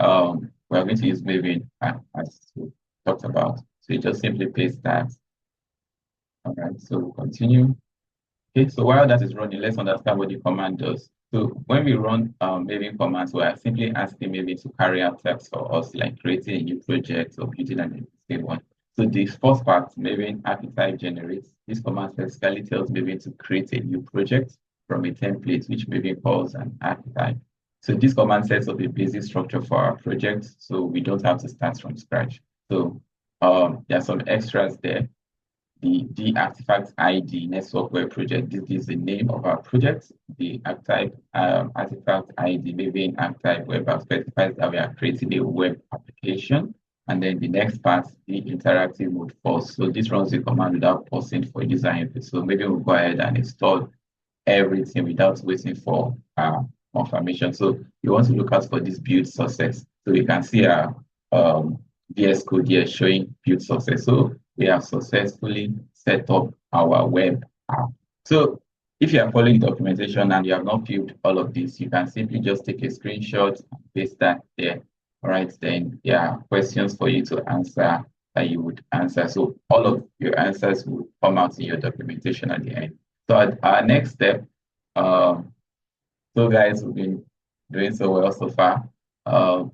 we're going to use Maven as we talked about. So you just simply paste that. All right, so we'll continue. Okay, so while that is running, let's understand what the command does. So when we run Maven commands, we are simply asking Maven to carry out tasks for us, like creating a new project or building an existing one. So the first part, Maven archetype generates. This command specifically tells Maven to create a new project from a template, which Maven calls an archetype. So this command sets up a basic structure for our project, so we don't have to start from scratch. So there are some extras there. The artifact ID network web project. This is the name of our project. The archetype artifact ID Maven archetype web app specifies that we are creating a web application. And then the next part, the interactive mode false. So this runs the command without pausing for user input. So maybe we'll go ahead and install everything without waiting for confirmation. So you want to look out for this build success. So we can see our VS Code here showing build success. So we have successfully set up our web app. So if you are following the documentation and you have not filled all of this, you can simply just take a screenshot and paste that there. All right, then there are questions for you to answer that you would answer. So all of your answers will come out in your documentation at the end. So our next step, so guys, we've been doing so well so far. So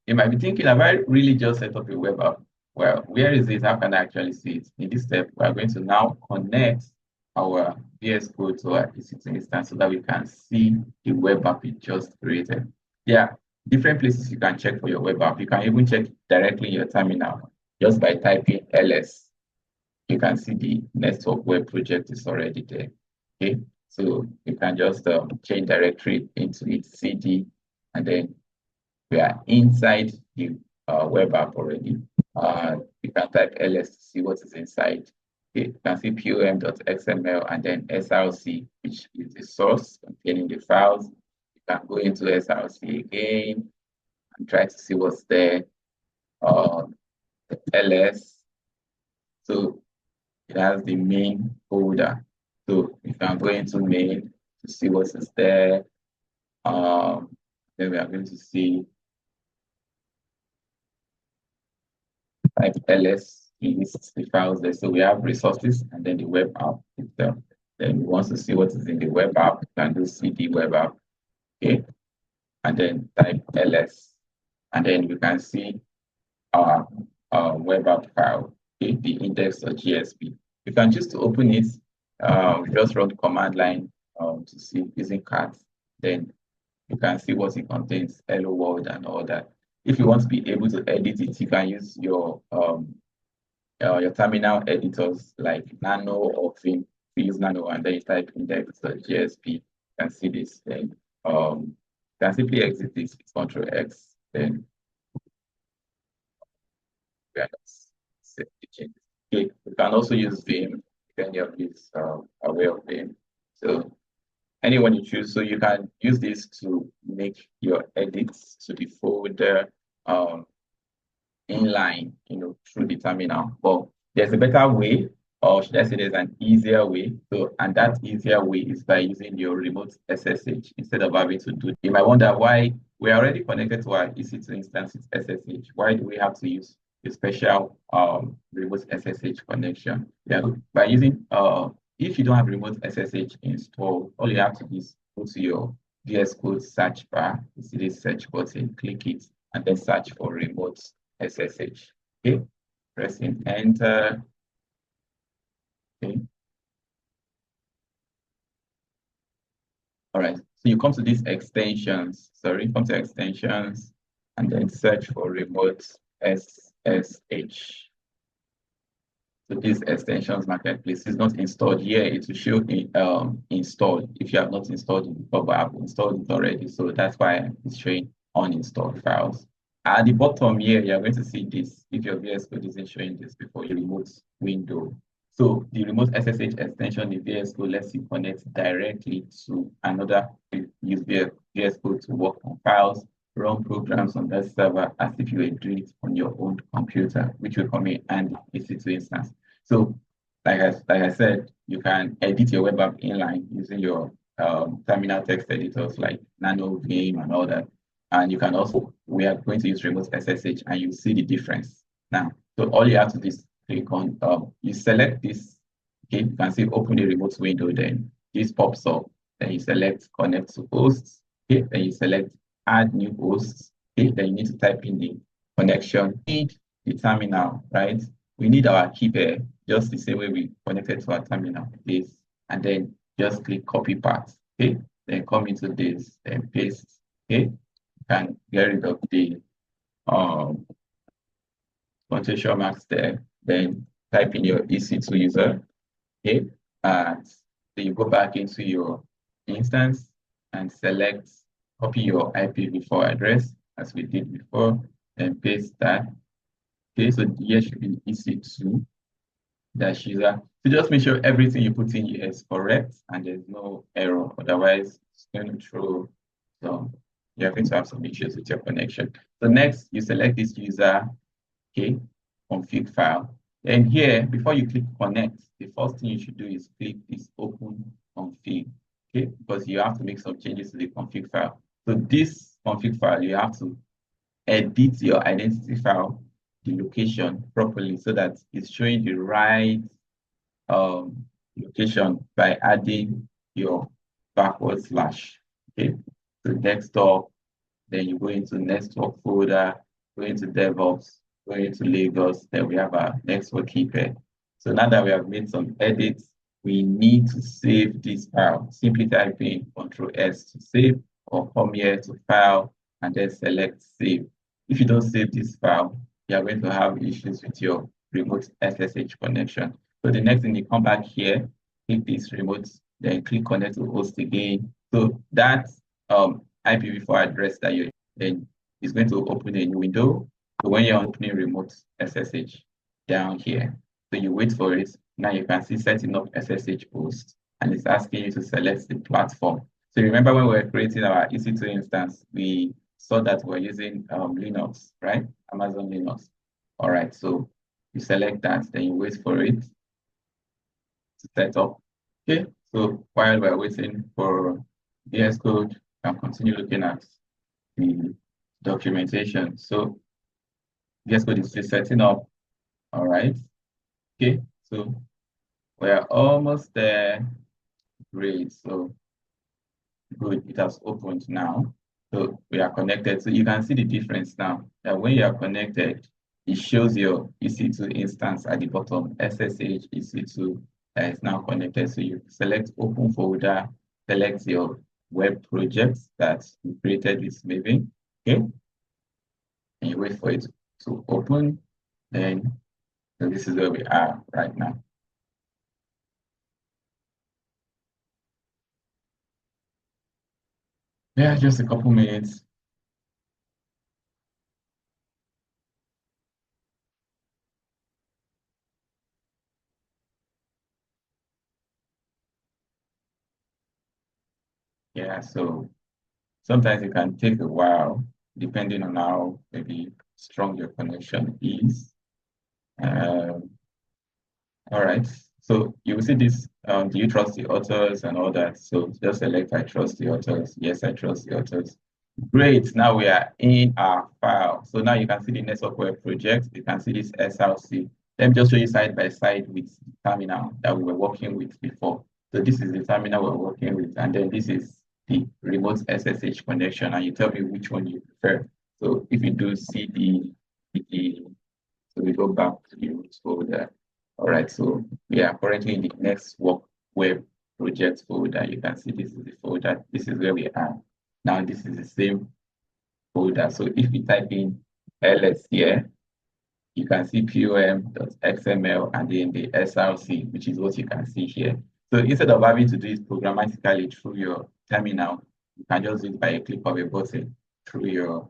you might be thinking, have I really just set up a web app? Well, where is it? How can I actually see it? In this step, we are going to now connect our VS Code to our EC2 instance so that we can see the web app we just created. Yeah, different places you can check for your web app. You can even check directly in your terminal just by typing ls. You can see the network web project is already there. Okay, so you can just change directory into it, cd, and then we are inside the web app already. You can type ls to see what is inside. Okay, you can see pom.xml and then src, which is the source containing the files. You can go into src again and try to see what's there. The ls. So it has the main folder. So you can go into main to see what is there. Then we are going to see type ls lists the files there. So we have resources and then the web app itself. Then we want to see what is in the web app. You can do cd web app. Okay. And then type ls. And then we can see our web app file, okay, the index.jsp. You can choose to open it. Just run the command line to see using cat. Then you can see what it contains, hello world and all that. If you want to be able to edit it, you can use your terminal editors like Nano or Vim. You use Nano and then you type index.jsp. You can see this. Then you can simply exit this with Control X. Then save the changes. Okay. You can also use Vim if any of these are aware of Vim. So anyone you choose, so you can use this to make your edits to the folder inline, through the terminal. But there's a better way, or should I say there's an easier way. So, and that easier way is by using your remote SSH instead of having to do. You might wonder why we're already connected to our EC2 instance with SSH. Why do we have to use a special remote SSH connection? Yeah, by using if you don't have remote SSH installed, all you have to do is go to your VS Code search bar, you see this search button, click it, and then search for remote SSH. Okay, pressing enter. Okay. All right, so you come to these extensions, come to extensions, and then search for remote SSH. So this extensions marketplace is not installed here. It will show installed if you have not installed it before, but I've installed it already. So that's why it's showing uninstalled files. At the bottom here, you're going to see this. If your VS Code isn't showing this before your remote window. So the remote SSH extension in VS Code lets you connect directly to another, use VS Code to work on files, run programs on that server as if you were doing it on your own computer, which will come in and EC2 instance. So like I said, you can edit your web app inline using your terminal text editors like Nano, Vim, and all that. And you can also, we are going to use remote SSH and you see the difference now. So all you have to do is click on, you select this, okay, you can see open the remote window, then this pops up, then you select connect to hosts, okay, then you select add new hosts, okay, then you need to type in the connection, need the terminal, right? We need our key pair, just the same way we connected to our terminal, this, and then just click copy path, okay, then come into this, then paste, okay, can get rid of the quotation marks there, then type in your EC2 user, okay, and then you go back into your instance and select, copy your IPv4 address as we did before, and paste that. Okay, so here should be EC2 dash user. So just make sure everything you put in here is correct and there's no error. Otherwise, it's going to throw some, you're going to have some issues with your connection. So next, you select this user, okay, config file. And here, before you click connect, the first thing you should do is click this open config, okay, because you have to make some changes to the config file. So this config file, you have to edit your identity file, the location properly so that it's showing the right location by adding your backward slash. Okay, so desktop, then you go into network folder, go into DevOps, go into Lagos, then we have our network keeper. So now that we have made some edits, we need to save this file. Simply type in Control S to save, or come here to file and then select save. If you don't save this file, you are going to have issues with your remote SSH connection. So the next thing, you come back here, click this remote, then click connect to host again. So that IPv4 address that you then it's going to open a new window. So when you're opening remote SSH down here, so you wait for it. Now you can see setting up SSH host, and it's asking you to select the platform. So remember when we were creating our EC2 instance, we saw that we're using Linux, right? Amazon Linux. All right, so you select that, then you wait for it to set up. Okay, so while we're waiting for VS Code, you can continue looking at the documentation. So VS Code is still setting up. All right. Okay, so we're almost there. Great. So good, it has opened now. So we are connected. So you can see the difference now that when you are connected, it shows your EC2 instance at the bottom, SSH EC2 that is now connected. So you select open folder, select your web projects that you created with Maven, okay? And you wait for it to open. Then, so this is where we are right now. Yeah, just a couple minutes. Yeah, so sometimes it can take a while, depending on how maybe strong your connection is. All right, so you will see this, do you trust the authors and all that? So just select I trust the authors. Yes, I trust the authors. Great, now we are in our file. So now you can see the network web project. You can see this SRC. Let me just show you side by side with the terminal that we were working with before. So this is the terminal we're working with, and then this is the remote SSH connection, and you tell me which one you prefer. So if you do CD, so we go back to the root folder. All right, so we are currently in the network web project folder. You can see this is the folder. This is where we are. Now this is the same folder. So if we type in ls here, you can see pom.xml and then the src, which is what you can see here. So instead of having to do it programmatically through your terminal, you can just do it by a click of a button through your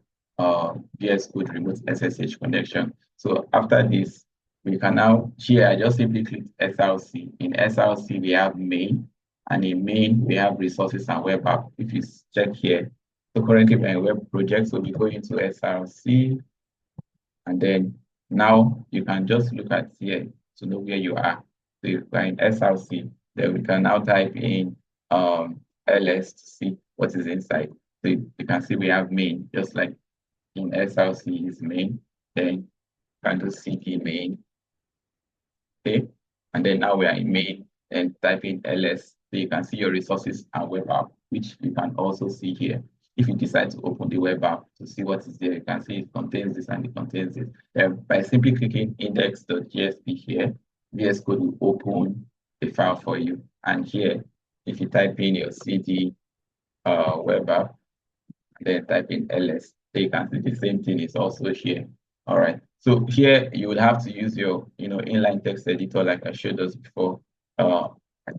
VS Code remote SSH connection. So after this, we can now, here I just simply click SRC. In SRC, we have main, and in main, we have resources and web app. If you check here, so currently we're in web project, so we go into SRC, and then now you can just look at here to know where you are. So if we're in SRC, then we can now type in ls to see what is inside. So you can see we have main, just like in SRC is main, then you can do cd main, okay? And then now we are in main and type in ls. So you can see your resources and web app, which you can also see here. If you decide to open the web app to see what is there, you can see it contains this and it contains this. By simply clicking index.jsp here, VS Code will open the file for you. And here, if you type in your cd web app, then type in ls, so you can see the same thing is also here. All right. So here you would have to use your, inline text editor like I showed us before. I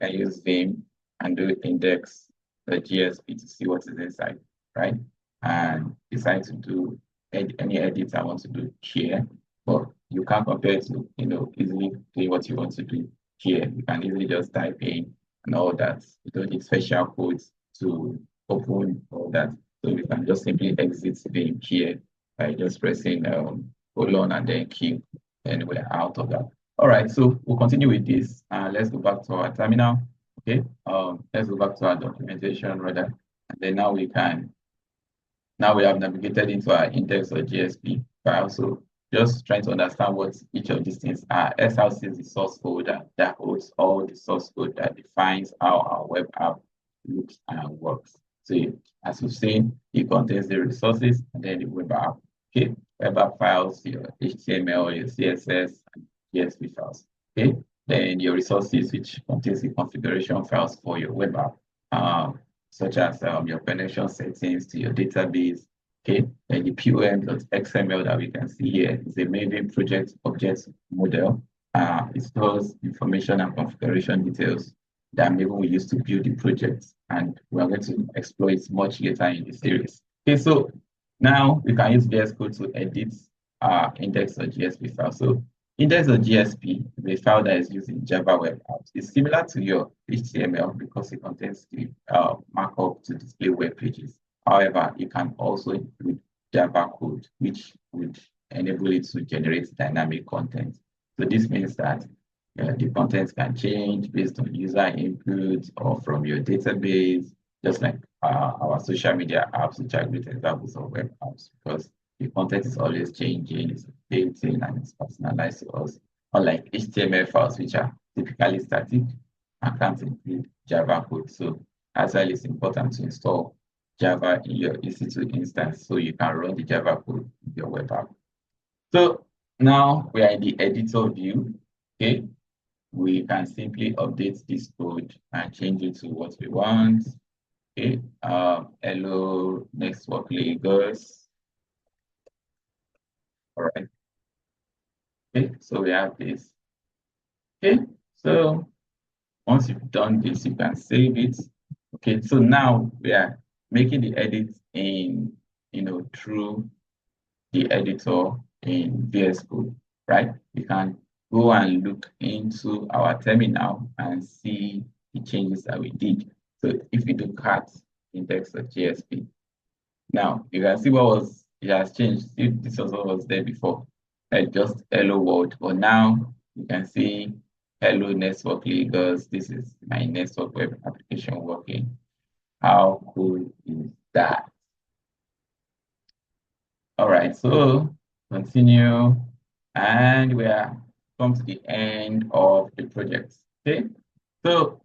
can use Vim and do index.jsp to see what is inside, right? And decide to do any edits I want to do here. But you can't compare to, easily doing what you want to do here. You can easily just type in and all that. You don't need special codes to open all that. So we can just simply exit Vim here by just pressing colon and then Q, and we're out of that. All right, so we'll continue with this. Let's go back to our terminal. Okay, let's go back to our documentation rather, and then now we have navigated into our index.jsp file. So just trying to understand what each of these things are. SRC is the source folder that holds all the source code that defines how our web app looks and works. So as we've seen, it contains the resources and then the web app. Okay, web app files, your HTML, your CSS, and JSP files. Okay, then your resources, which contains the configuration files for your web app, such as your connection settings to your database. Okay, and the pom.xml that we can see here is a Maven project object model. It stores information and configuration details that Maven will use to build the project, and we are going to explore it much later in the series. Okay, so now we can use VS Code to edit our index.jsp file. So index.jsp is a file that is used in Java Web Apps. It's similar to your HTML because it contains the markup to display web pages. However, it can also include Java code, which would enable it to generate dynamic content. So this means that the content can change based on user input or from your database, just like our social media apps, which are great examples of web apps, because the content is always changing, it's updating, and it's personalized to us. Unlike HTML files, which are typically static and can't include Java code. So as well, it's important to install Java in your EC2 instance so you can run the Java code in your web app. So now we are in the editor view. Okay, we can simply update this code and change it to what we want. Okay, hello, Network Lagos. All right. Okay, so we have this. Okay, so once you've done this, you can save it. Okay, so now we are making the edits in, through the editor in VS Code, right? You can go and look into our terminal and see the changes that we did. So if we do cat index.jsp, now you can see it has changed. See, this was what was there before, just hello world, but now you can see hello Network Lagos. This is my network web application working. How cool is that? All right, so continue, and we are come to the end of the project. Okay, so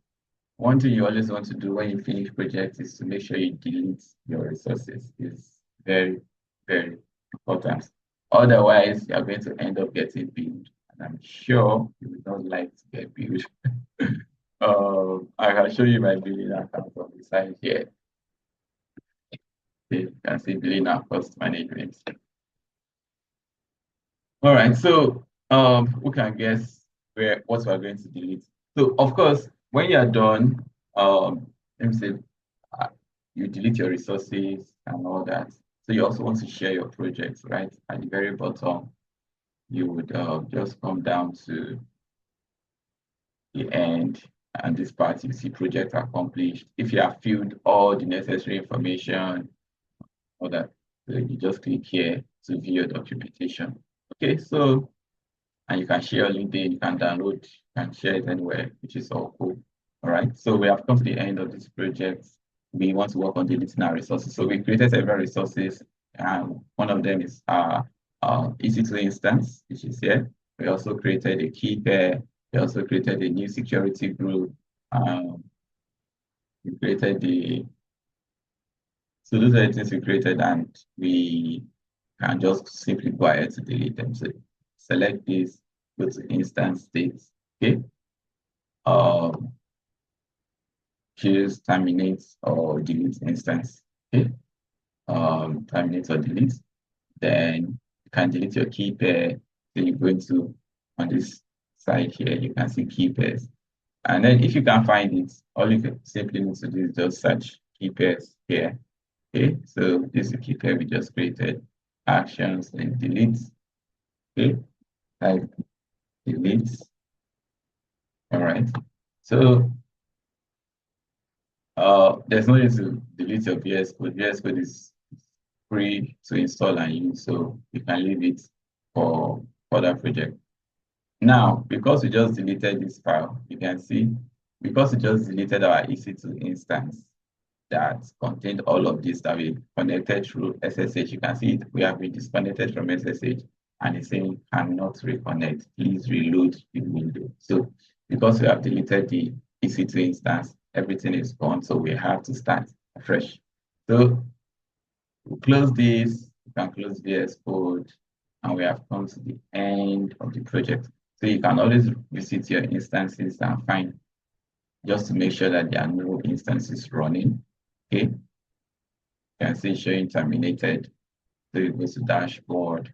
one thing you always want to do when you finish project is to make sure you delete your resources. It's very, very important. Otherwise, you are going to end up getting billed, and I'm sure you would not like to get billed. I can show you my billing account on the side here. Okay, you can see billing and cost management. All right, so who can guess what we're going to delete? So of course, when you're done, let me say you delete your resources and all that. So you also want to share your projects, right? At the very bottom, you would just come down to the end, and this part you see project accomplished. If you have filled all the necessary information, all that, so you just click here to view your documentation. Okay, so and you can share LinkedIn, you can download, you can share it anywhere, which is all cool. All right, so we have come to the end of this project. We want to work on deleting our resources. So we created several resources, and one of them is our EC2 instance, which is here. We also created a key pair. We also created a new security group. We created so those are the things we created, and we can just simply go ahead to delete them. So select this, go to instance states, okay? Choose terminate or delete instance, okay? Terminate or delete. Then you can delete your key pair. So you go into on this side here, you can see key pairs. And then if you can't find it, all you can simply need to do is just search key pairs here. Okay, so this is the key pair we just created. Actions and delete. Okay, type delete. All right. So there's no need to delete your VS Code. VS Code is free to install and use, so you can leave it for that project. Now, because we just deleted this file, you can see, because we just deleted our EC2 instance that contained all of this that we connected through SSH, you can see it, we have been disconnected from SSH and it's saying cannot reconnect. Please reload the window. So because we have deleted the EC2 instance, everything is gone. So we have to start afresh. So we'll close this, you can close VS Code, and we have come to the end of the project. So you can always visit your instances and find, just to make sure that there are no instances running. Okay. You can see showing terminated. So you go to dashboard.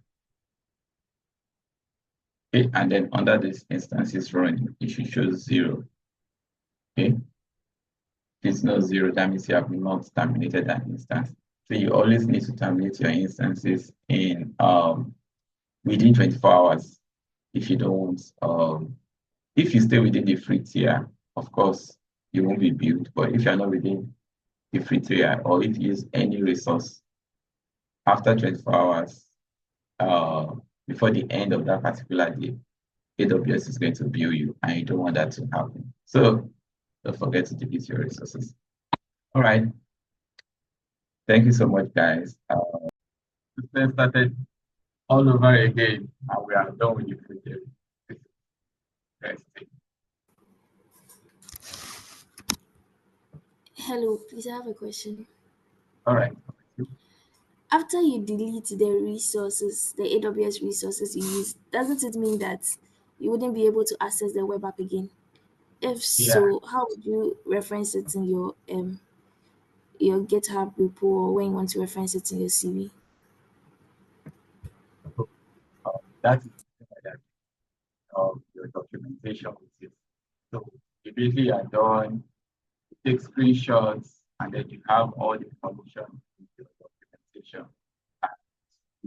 Okay, and then under this instances running, it should show 0. Okay. If it's not 0, that means you have not terminated that instance. So you always need to terminate your instances in within 24 hours. If you don't, if you stay within the free tier, of course, you won't be billed. But if you're not within the free tier, or if you use any resource after 24 hours, before the end of that particular day, AWS is going to bill you, and you don't want that to happen. So don't forget to delete your resources. All right. Thank you so much, guys. Let's started all over again, and we are done with the project. Interesting. Hello, please, I have a question. All right. After you delete the resources, the AWS resources you use, doesn't it mean that you wouldn't be able to access the web app again? If Yeah. so, how would you reference it in your GitHub repo or when you want to reference it in your CV? So, that is like your documentation with it. So immediately you're done, you take screenshots, and then you have all the information in your documentation, and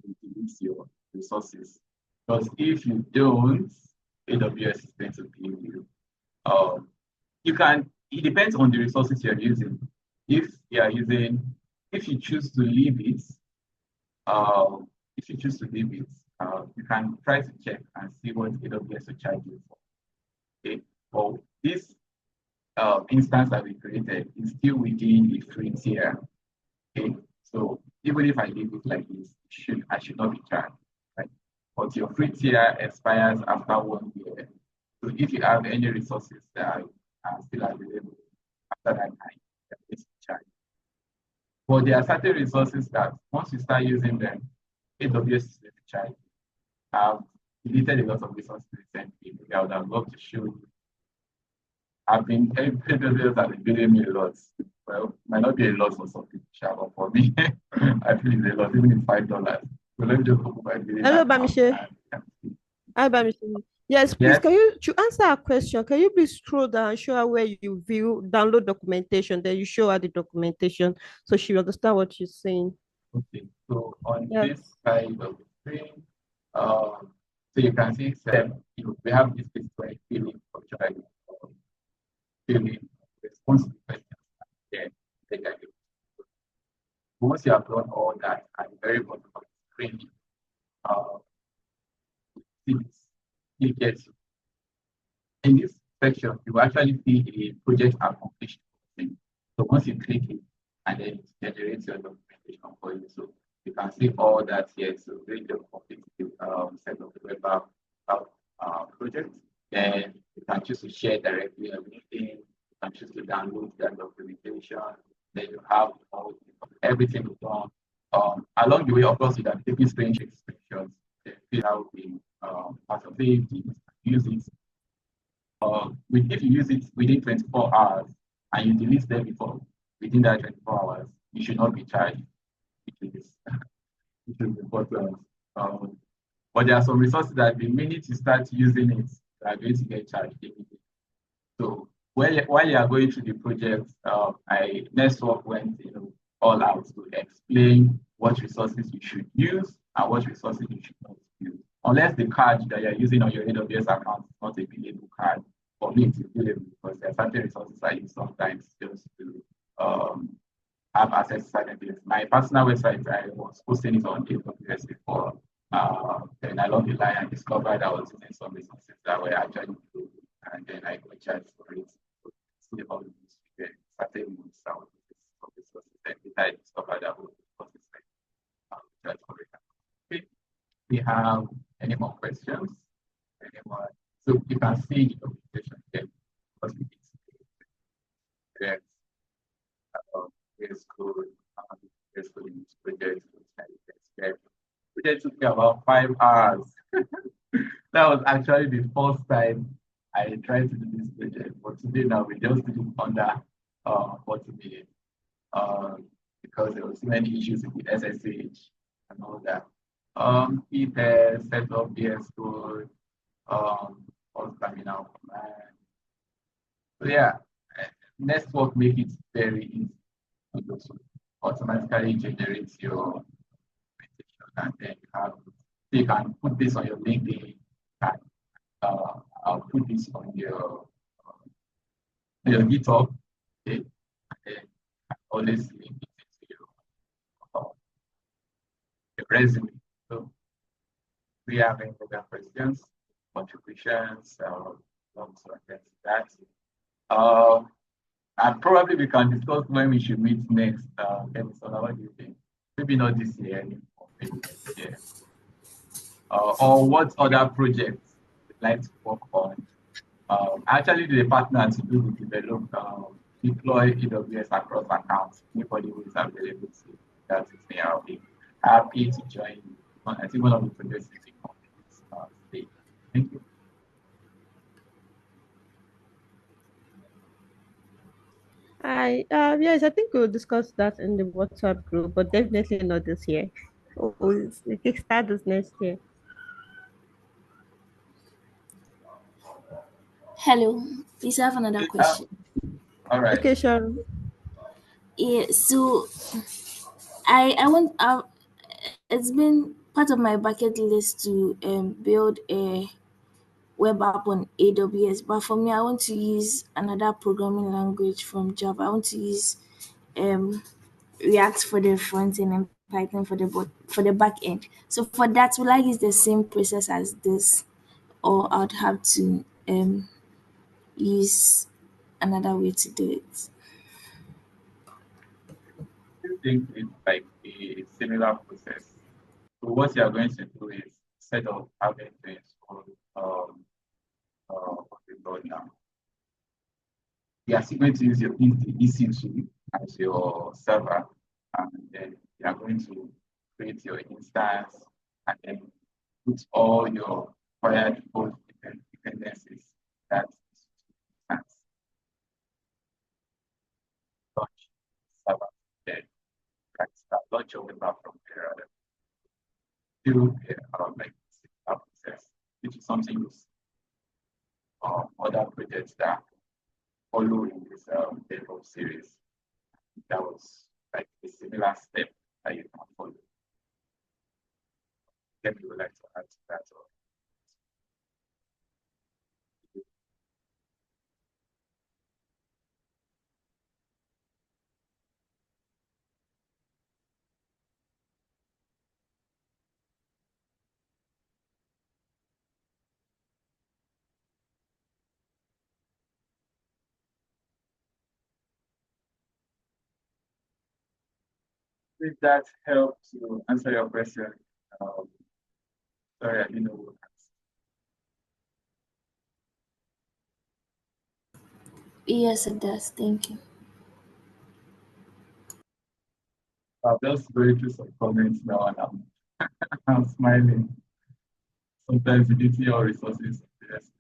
you delete your resources. Because if you don't, AWS is going to bill you. You can, it depends on the resources you're using. If you choose to leave it, you can try to check and see what AWS will charge you for. Okay. Well, this instance that we created is still within the free tier. Okay. So even if I leave it like this, I should not be charged, right? But your free tier expires after 1 year. So if you have any resources that are still available after that time, you're charged. But there are certain resources that once you start using them, AWS is going to charge you. I've deleted a lot of resources recently. I would have loved to show you. I've been AWS has been billing me a lot. Well, might not be a lot for some people, but for me, I feel it's a lot, even if $5. So let me just open my billing Hello, account. Bamishe. Hi, Bamishe. Yes, please, Yes. can you, to answer a question, can you please scroll down and show her where you view download documentation, then you show her the documentation so she understand what you're saying. Okay, so on Yeah. this side of the screen, so you can see we have this place where filling functionality, filling response to questions, and then once you have done all that, at the very bottom of the screen, it gets in this section, you actually see a project accomplished thing. So once you click it, and then it generates your documentation for you. So you can see all that here. So read the complete set of the web app project. Then you can choose to share directly on LinkedIn. You can choose to download that documentation. Then you have everything done. Along the way, of course, you can take screenshots, fill out the part of it, use it. If you use it within 24 hours and you delete them within that 24 hours, you should not be charged, which is important. But there are some resources that the minute you start using it, you are going to get charged immediately. So while you are going through the project, Network went all out to explain what resources you should use and what resources you should not use. Unless the card that you're using on your AWS account is not a billable card, but me it's available because there are certain resources I use sometimes just to have access to certain things. My personal website, I was posting it on AWS before. Then along the line, I discovered I was using some resources that were actually good, and then I got charged for it. So, see about this, certain months I was using some resources. Then I discovered that resources charge for it. Okay. We have any more questions? Anyone? So you can see the documentation here because we did it's good, it's good in this project. Project took me about 5 hours. That was actually the first time I tried to do this project. But today now we just did it under 40 minutes because there was so many issues with the SSH and all that. P-test, set up VS Code, all coming out. So yeah, network make it very easy to do so. Automatically generates your presentation, and then you can put this on your LinkedIn, and I'll put this on your GitHub, okay, and then always link it into your resume. So we have any other questions, contributions, lots of that. And probably we can discuss when we should meet next. What do you think? Maybe not this year anymore, maybe next year. Or what other projects you'd like to work on? Actually, the partner to do the develop, deploy AWS across accounts. Anybody who is available to that is me, I'll be happy to join you. I think one of the projects is in this stage. Thank you. Yes, I think we'll discuss that in the WhatsApp group, but definitely not this year. We can start this next year. Hello, please have another question. All right. Okay, Sharon. Yeah, so I want it's been part of my bucket list to build a web app on AWS, but for me, I want to use another programming language from Java. I want to use um React for the front end and Python for the back end. So for that, will I use the same process as this, or I'd have to use another way to do it? I think it's like a similar process. So what you are going to do is instead of having to install what we call now, you are still going to use your EC2 as your server, and then you are going to create your instance and then put all your required code dependencies that instance. Launch server, then launch your web app from there. Do like process, which is something you other projects that follow in this DevOps series. That was like a similar step that you can follow. Then you would like to add to that. Did that help to answer your question? Sorry, I didn't know what Yes, it does. Thank you. I'm just going through some comments now and I'm smiling. Sometimes you need your resources. Yes.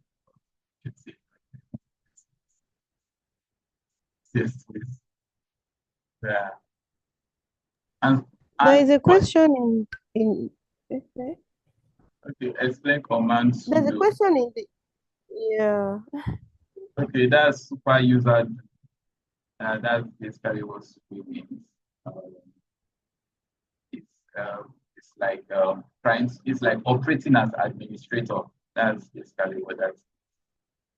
Yes, please. Yeah. There is a question in okay. Okay, explain commands. There's a question in the yeah. Okay, that's super user. That's basically what it means. It's like it's like operating as administrator. That's basically what that's.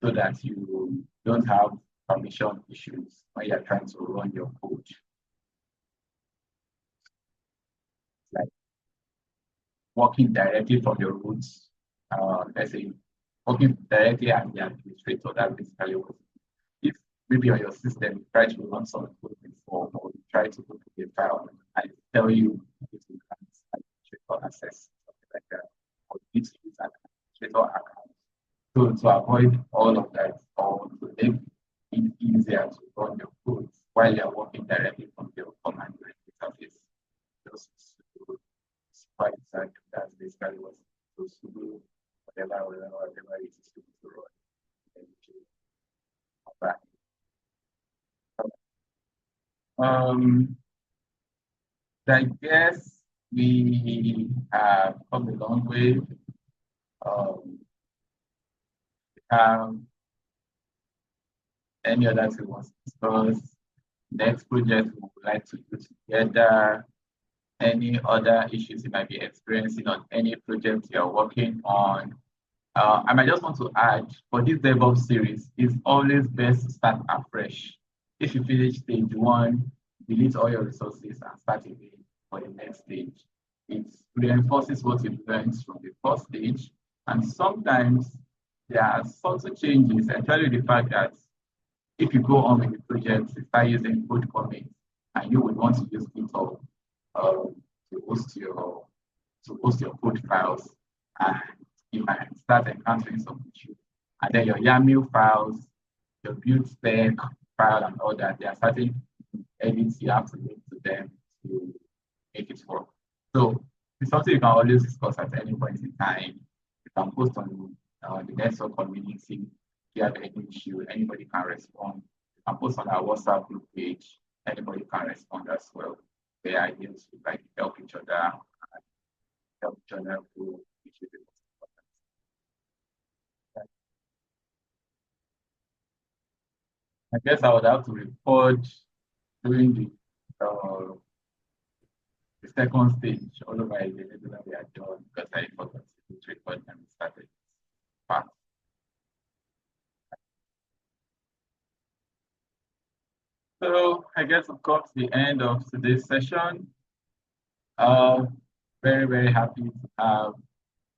so that you don't have permission issues when you're trying to run your code. Like working directly from your roots, let's say working directly as the administrator, that's basically what if maybe on your system you try to run some code before, or you try to go to the file and tell you if you can administrator access, something like that, or you need to use an administrator account. So to avoid all of that, or to make it easier to run your code while you're working directly from your command line interface, just quite exact. That's basically what supposed to do, whatever it is supposed to run. Back. I guess we have come a long way. Any other thing was discussed? Next project we would like to do together. Any other issues you might be experiencing on any project you're working on. I might just want to add, for this DevOps series, it's always best to start afresh. If you finish stage one, delete all your resources and start again for the next stage. It reinforces what you've learned from the first stage. And sometimes there are subtle changes, especially the fact that if you go on with the project, you start using code commits, and you would want to use GitHub to host your code files, and you might start encountering some issues. And then your YAML files, your build spec file, and all that, there are certain edits you have to make to them to make it work. So it's something you can always discuss at any point in time. You can post on the network community. If you have any issue, anybody can respond. You can post on our WhatsApp group page. Anybody can respond as well. The idea is to like help each other and help each other to issue the most important. I guess I would have to report during the second stage, otherwise we are done because I forgot to record and started part. So I guess we've come to the end of today's session. Very, very happy to have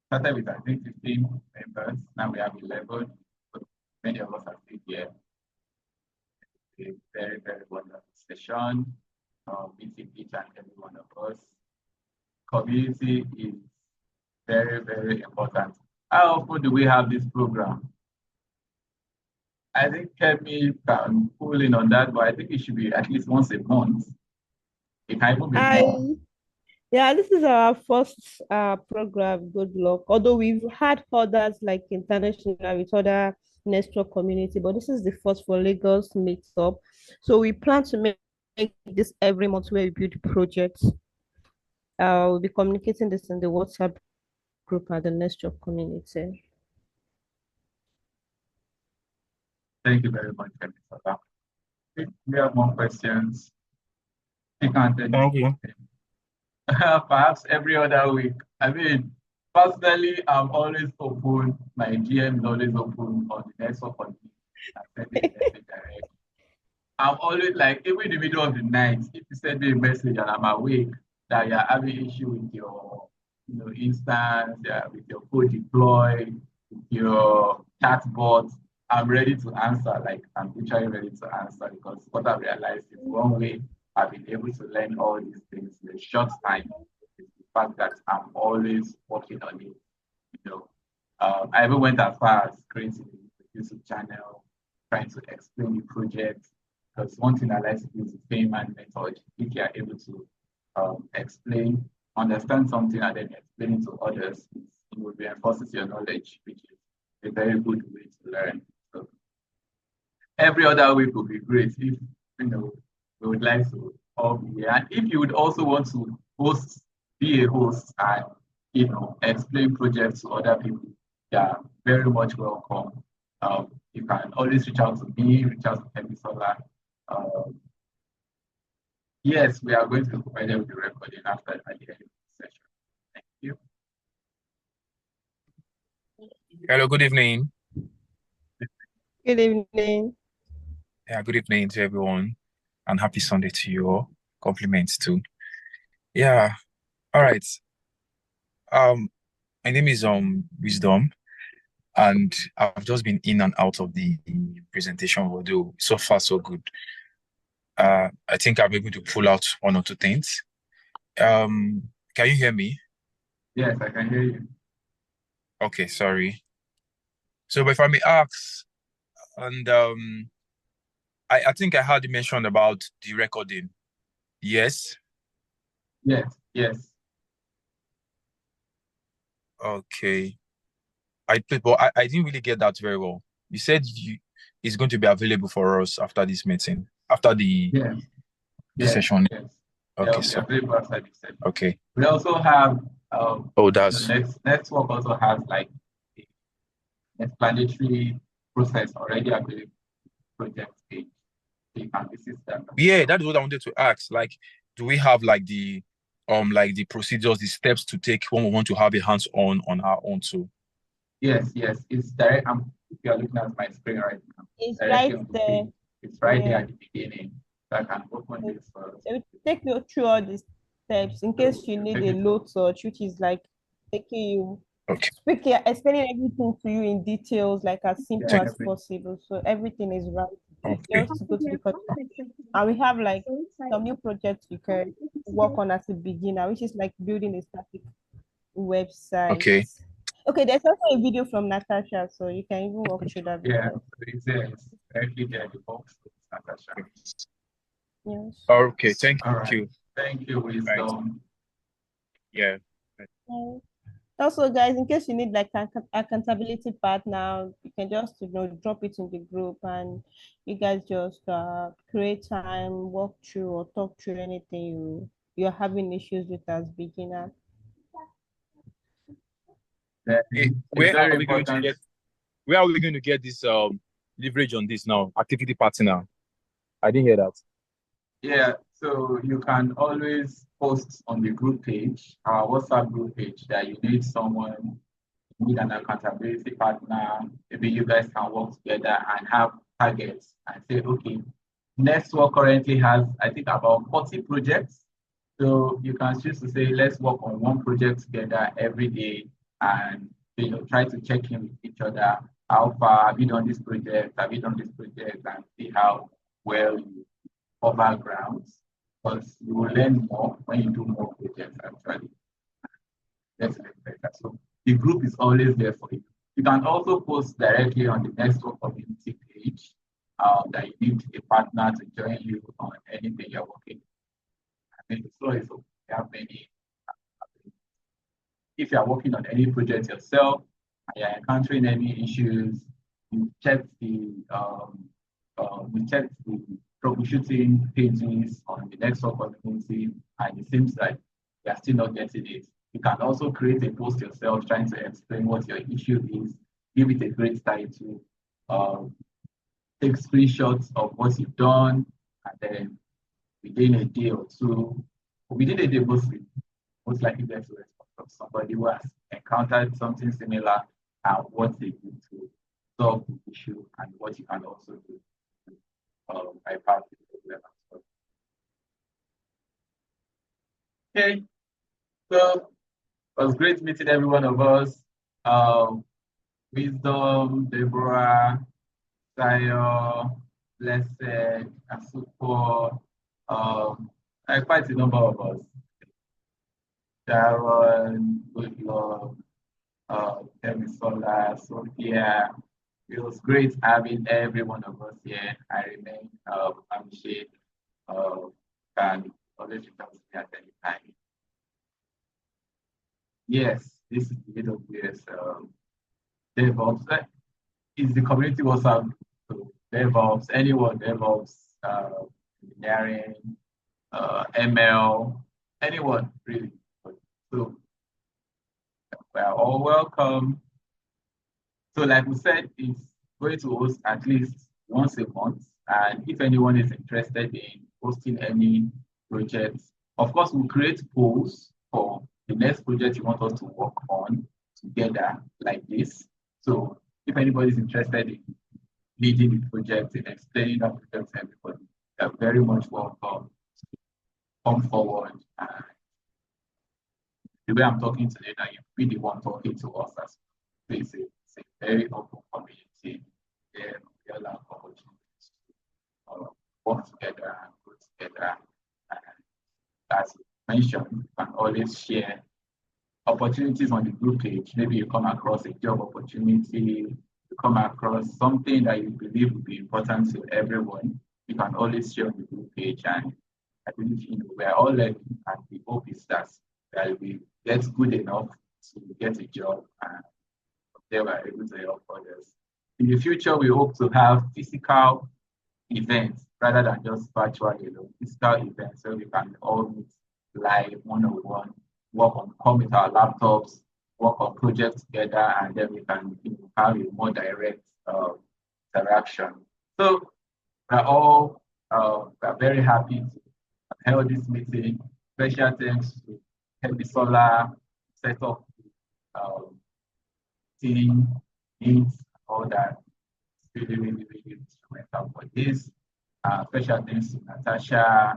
started with I think 15 members. Now we have 11, but many of us are still here. A very, very wonderful session. Meeting each and every one of us. Community is very, very important. How often do we have this program? I think Kemi can pull in on that, but I think it should be at least once a month. It can even be more. Yeah, this is our first program, good luck. Although we've had others like international with other network community, but this is the first for Lagos Meetup. So we plan to make this every month where we build projects. We'll be communicating this in the WhatsApp group and the network community. Thank you very much, Kemi, for that. If we have more questions, you can Thank you. perhaps every other week. I mean, personally, I'm always open. My GM is always open on the network community. I'm always like, even in the middle of the night, if you send me a message and I'm awake that you're having issue with your instance, with your code deploy, with your chatbot, I'm ready to answer. Like I'm literally ready to answer because what I've realized is one way I've been able to learn all these things in a short time is the fact that I'm always working on it. I even went as far as creating a YouTube channel, trying to explain the project. Because one thing I like to do is the payment method. If you are able to explain, understand something, and then explain it to others, it will reinforces your knowledge, which is a very good way to learn. So every other week would be great if we would like to all be here. And if you would also want to be a host and explain projects to other people, yeah, very much welcome. You can always reach out to me, reach out to Kemi Sola. Yes, we are going to provide you with the recording after the end of the session. Thank you. Hello, good evening. Good evening. Yeah, good evening to everyone, and happy Sunday to you all. Compliments too. Yeah, all right. My name is Wisdom, and I've just been in and out of the presentation, although so far so good. I think I'm able to pull out one or two things. Can you hear me? Yes, I can hear you. Okay, sorry. So if I may ask, and I think I heard you mention about the recording. Yes? Yes. Okay. But I didn't really get that very well. You said it's going to be available for us after this meeting, after the session. Yes. Okay, They'll so be available outside the session. okay. We also have That's the network also has like the explanatory process already available project page. So you can visit them. Yeah, that is what I wanted to ask. Like, do we have like the procedures, the steps to take when we want to have a hands-on on our own too? Yes. It's direct. If you are looking at my screen right now, It's directly right on the there. page. It's right there Yeah. at the beginning. So I can open this first. It will take you through all the steps in case you need a low touch, which is like taking you speaking, explaining everything to you in details, like as simple as possible. So everything is right. Just go to the content. And we have like some new projects you can work on as a beginner, which is like building a static website. Okay, there's also a video from Natasha, so you can even walk through that video. Yeah, it's directly there, the box with Natasha. Yes. Okay, thank you. Thank you, Wisdom. Yeah. Also, guys, in case you need like an accountability partner, you can just drop it in the group, and you guys just create time, walk through or talk through anything you're having issues with as beginner. Where are we going to get this leverage on this now? Activity partner. I didn't hear that. Yeah, so you can always post on the group page, our WhatsApp group page, that you need someone, you need an accountability partner. Maybe you guys can work together and have targets and say, okay, Nextwork currently has, I think, about 40 projects. So you can choose to say, let's work on one project together every day and try to check in with each other. How far have you done this project? Have you done this project? And see how well you cover grounds. Because you will learn more when you do more projects actually. That's better. So the group is always there for you. You can also post directly on the Nextwork community page that you need a partner to join you on anything you're working. I mean, the floor is open. You have many. If you are working on any project yourself and you're encountering any issues, you check the troubleshooting pages on the Nextwork community, and it seems like you're still not getting it. You can also create a post yourself trying to explain what your issue is, give it a great title, take screenshots of what you've done, and then within a day or two, within a day mostly, most likely get a response from somebody who has encountered something similar and what they do to solve the issue and what you can also do to bypass the problem. Okay, so it was great meeting every one of us. Wisdom, Deborah, Sayo, Blessed, Asupo, quite a number of us. Sharon, Goodluck, Kemisola, Sophia. It was great having every one of us here. I remain appreciate can always reach out to me at any time. Yes, this is the AWS DevOps. It's the community WhatsApp. So DevOps, anyone DevOps, engineering, ML, anyone really. So we are all welcome. So like we said, it's going to host at least once a month. And if anyone is interested in hosting any projects, of course, we'll create polls for the next project you want us to work on together like this. So if anybody is interested in leading the project and explaining that project to everybody. They're very much welcome to come forward. And the way I'm talking today, now you be the one talking to us as well. So it's a very open community. Then we all have opportunities to work together and go together. And as mentioned, you can always share opportunities on the group page. Maybe you come across a job opportunity, you come across something that you believe would be important to everyone. You can always share on the group page. And I believe we're all learning, and the hope is that we get good enough to get a job, and they were able to help others. In the future, we hope to have physical events rather than just virtual, physical events where we can all meet live, one-on-one, come with our laptops, work on projects together, and then we can have a more direct interaction. So we're very happy to have held this meeting. Special thanks to Solar set up team needs, all that. Really instrumental for this. Special thanks to Natasha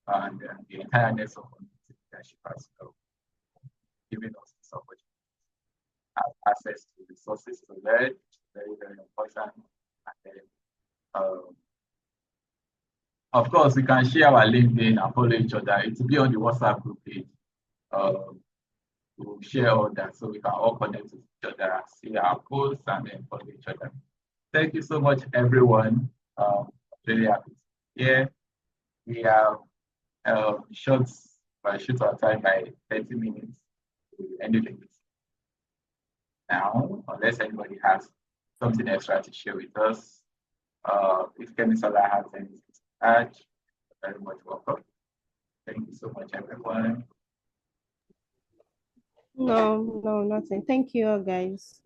and the entire NextWork community leadership as well, giving us this opportunity to have access to resources to learn, very important. And then, of course, we can share our LinkedIn and follow each other. It will be on the WhatsApp group page. We'll share all that so we can all connect with each other, see our posts, and then follow each other. Thank you so much, everyone. Really happy. Yeah, we have short our time by 30 minutes to end the meeting now, unless anybody has something extra to share with us. If Kemisola has anything to add, very much welcome. Thank you so much, everyone. No, nothing. Thank you, guys.